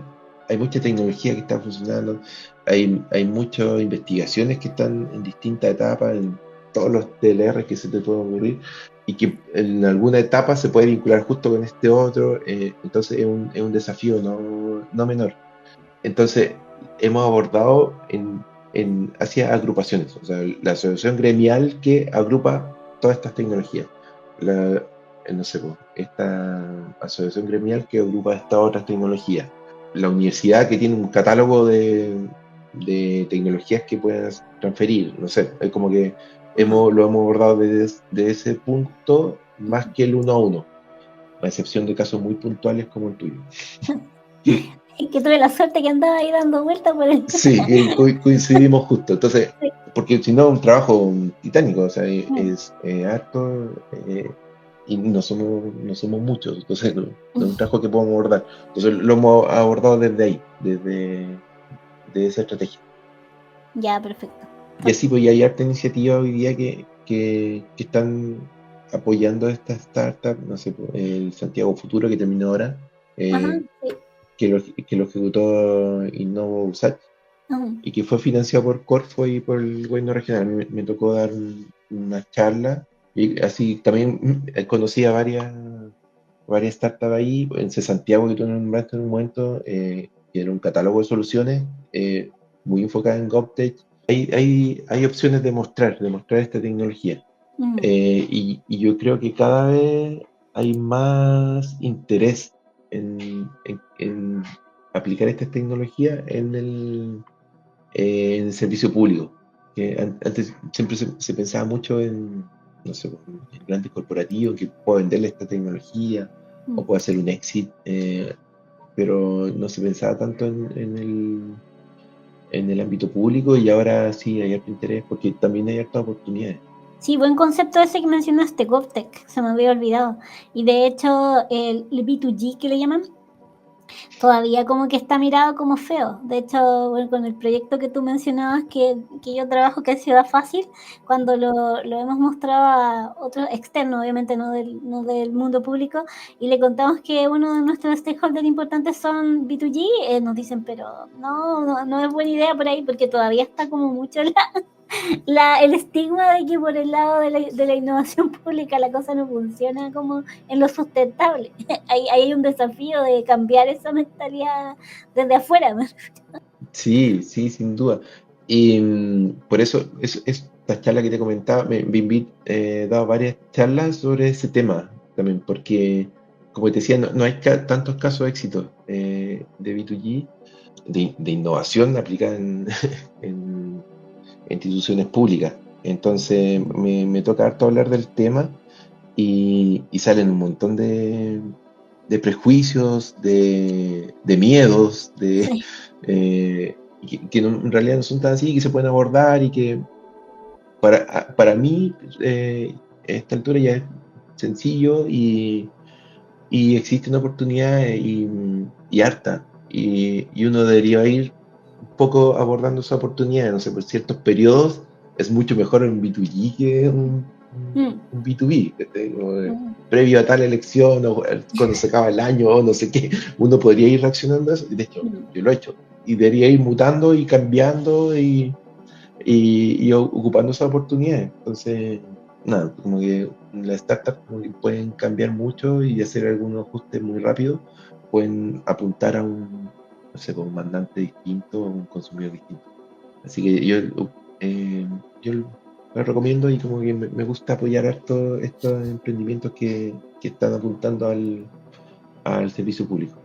hay mucha tecnología que está funcionando, hay muchas investigaciones que están en distintas etapas, en todos los TLR que se te puede ocurrir, y que en alguna etapa se puede vincular justo con este otro, entonces es un desafío no menor. Entonces, hemos abordado hacia agrupaciones, o sea, la asociación gremial que agrupa todas estas tecnologías. La, no sé, po, esta asociación gremial que agrupa estas otras tecnologías. La universidad que tiene un catálogo de tecnologías que puedas transferir, no sé, es como que ajá. lo hemos abordado desde ese punto más que el uno a uno, a excepción de casos muy puntuales como el tuyo. Es que tuve la suerte que andaba ahí dando vueltas por el... Sí, que coincidimos justo. Entonces, Sí. porque si no, un trabajo titánico, o sea, Mm, es harto y no somos muchos, entonces no es un trabajo que podamos abordar. Entonces, lo hemos abordado desde ahí, de esa estrategia. ya, perfecto. Y así, pues, ya hay harta iniciativa hoy día que están apoyando a esta startup, no sé, pues, el Santiago Futuro que terminó ahora, Ajá, eh, sí. que lo ejecutó Innovo USACH Ajá, y que fue financiado por Corfo y por el gobierno regional. Me tocó dar una charla y así también conocí a varias startups ahí, en C Santiago que tú nombraste en un momento, que era un catálogo de soluciones muy enfocada en GovTech. Hay opciones de mostrar esta tecnología. Y yo creo que cada vez hay más interés en aplicar estas tecnologías en el servicio público. Que antes siempre se pensaba mucho en, no sé, en grandes corporativos que puedo venderle esta tecnología o puedo hacer un exit, pero no se pensaba tanto en el ámbito público y ahora sí hay harto interés porque también hay hartas oportunidades. Sí, buen concepto ese que mencionaste, GovTech, se me había olvidado. Y de hecho, el B2G que le llaman, todavía como que está mirado como feo. De hecho, bueno, con el proyecto que tú mencionabas que yo trabajo, que es Ciudad Fácil, cuando lo hemos mostrado a otros externos, obviamente no del mundo público, y le contamos que uno de nuestros stakeholders importantes son B2G, nos dicen, pero no es buena idea por ahí, porque todavía está como mucho el estigma de que por el lado de la innovación pública la cosa no funciona como en lo sustentable. Ahí hay un desafío de cambiar esa mentalidad desde afuera, ¿no? Sí, sí, sin duda. Y por eso, esta charla que te comentaba, he dado varias charlas sobre ese tema también, porque, como te decía, no hay tantos casos de éxito de B2G, de innovación aplicada en instituciones públicas. Entonces, me toca harto hablar del tema y salen un montón de prejuicios, de miedos, Sí. que en realidad no son tan así, que se pueden abordar y que para mí a esta altura ya es sencillo y existe una oportunidad y harta. Y uno debería ir un poco abordando esa oportunidad, no sé, por ciertos periodos es mucho mejor un B2G que Mm, un B2B, ¿cachai? Como mm, previo a tal elección o cuando se acaba el año o no sé qué, uno podría ir reaccionando a eso, y de hecho mm. yo lo he hecho, y debería ir mutando y cambiando y ocupando esas oportunidades. Entonces, nada, como que las startups como que pueden cambiar mucho y hacer algunos ajustes muy rápido, pueden apuntar a no sé, un mandante distinto, a un consumidor distinto. Así que eh, yo lo recomiendo y como que me gusta apoyar harto estos emprendimientos que están apuntando al servicio público.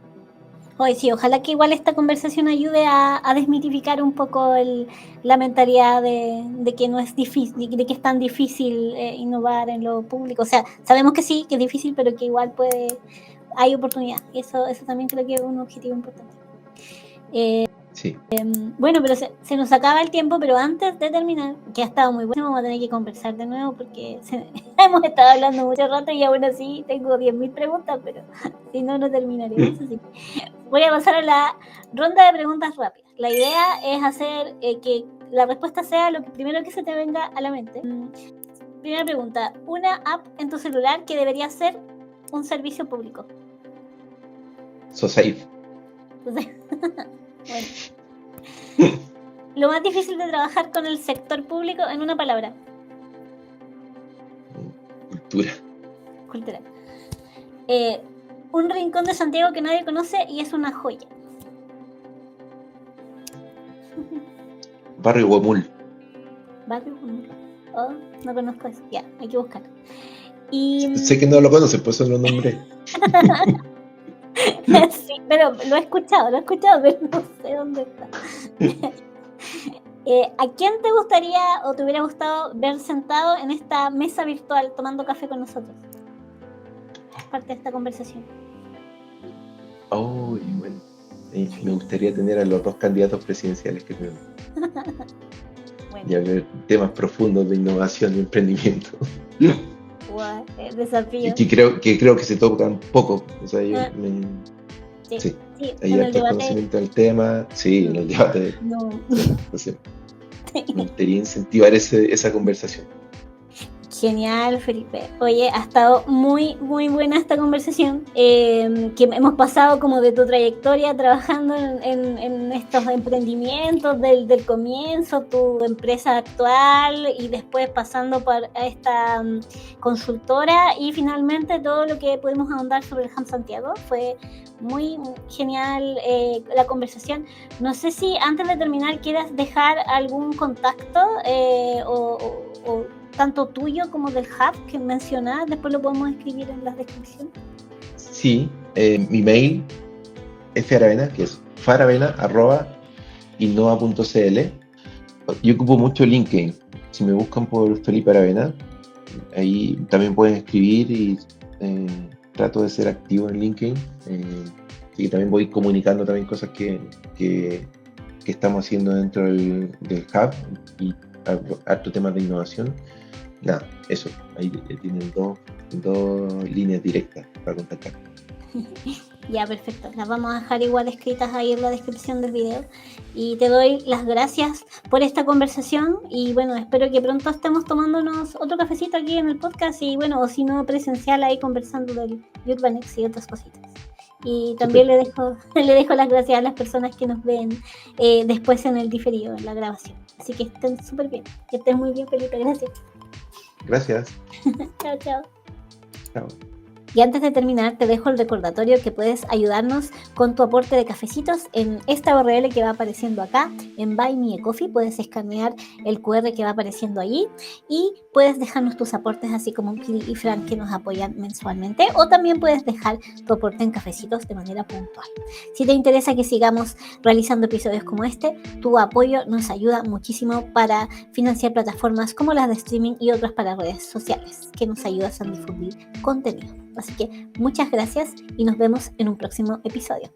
Oye, sí, ojalá que igual esta conversación ayude a desmitificar un poco la mentalidad de que no es difícil, de que es tan difícil innovar en lo público. O sea, sabemos que sí, que es difícil, pero que igual hay oportunidad. Y eso también creo que es un objetivo importante. Sí, Bueno, pero se nos acaba el tiempo, pero antes de terminar, que ha estado muy bueno, vamos a tener que conversar de nuevo porque hemos estado hablando mucho rato y aún así tengo 10.000 preguntas, pero si no, no terminaremos así. Voy a pasar a la ronda de preguntas rápidas. La idea es hacer que la respuesta sea lo primero que se te venga a la mente. Primera pregunta, una app en tu celular que debería ser un servicio público. so safe. Entonces, bueno, lo más difícil de trabajar con el sector público en una palabra. Cultura, Cultural. Eh, un rincón de Santiago que nadie conoce y es una joya. barrio Guamul. Barrio. Oh, no conozco eso. Ya, hay que buscarlo. Y Sé que no lo conoces, por eso lo nombré. sí, pero lo he escuchado, pero no sé dónde está. ¿A quién te gustaría o te hubiera gustado ver sentado en esta mesa virtual tomando café con nosotros? Es parte de esta conversación. Oh, y bueno, me gustaría tener a los dos candidatos presidenciales que tenemos Bueno, y hablar temas profundos de innovación y emprendimiento. Y desafío. que creo que se tocan poco. O sea, Ah, sí, sí, sí, hay en el harto debate conocimiento del tema, sí, en el debate, no. sí. Entonces, me gustaría incentivar esa conversación. Genial, Felipe. Oye, ha estado muy, muy buena esta conversación, que hemos pasado como de tu trayectoria trabajando en estos emprendimientos del comienzo, tu empresa actual y después pasando por esta consultora y finalmente todo lo que pudimos ahondar sobre el Ham Santiago. Fue muy genial la conversación. No sé si antes de terminar quieras dejar algún contacto o tanto tuyo como del hub que mencionabas, después lo podemos escribir en la descripción. Sí, mi mail es faravena, que es faravena@innova.cl. Yo ocupo mucho LinkedIn. Si me buscan por Felipe Aravena, ahí también pueden escribir y trato de ser activo en LinkedIn. Y también voy comunicando también cosas que estamos haciendo dentro del hub y harto temas de innovación. Nada, eso. Ahí tienen dos líneas directas para contactar. Ya, perfecto. Las vamos a dejar igual escritas ahí en la descripción del video. Y te doy las gracias por esta conversación. Y bueno, espero que pronto estemos tomándonos otro cafecito aquí en el podcast. Y bueno, o si no, presencial ahí conversando del Urbanex y otras cositas. Y también le dejo las gracias a las personas que nos ven después en el diferido, en la grabación. Así que estén súper bien. Que estén muy bien, Felipe. Gracias. Gracias. Chao, chao. Chao. Y antes de terminar, te dejo el recordatorio que puedes ayudarnos con tu aporte de cafecitos en esta URL que va apareciendo acá, en Buy Me a Coffee. Puedes escanear el QR que va apareciendo allí y puedes dejarnos tus aportes, así como Kiri y Fran, que nos apoyan mensualmente, o también puedes dejar tu aporte en cafecitos de manera puntual. Si te interesa que sigamos realizando episodios como este, tu apoyo nos ayuda muchísimo para financiar plataformas como las de streaming y otras para redes sociales, que nos ayudas a difundir contenido. Así que muchas gracias y nos vemos en un próximo episodio.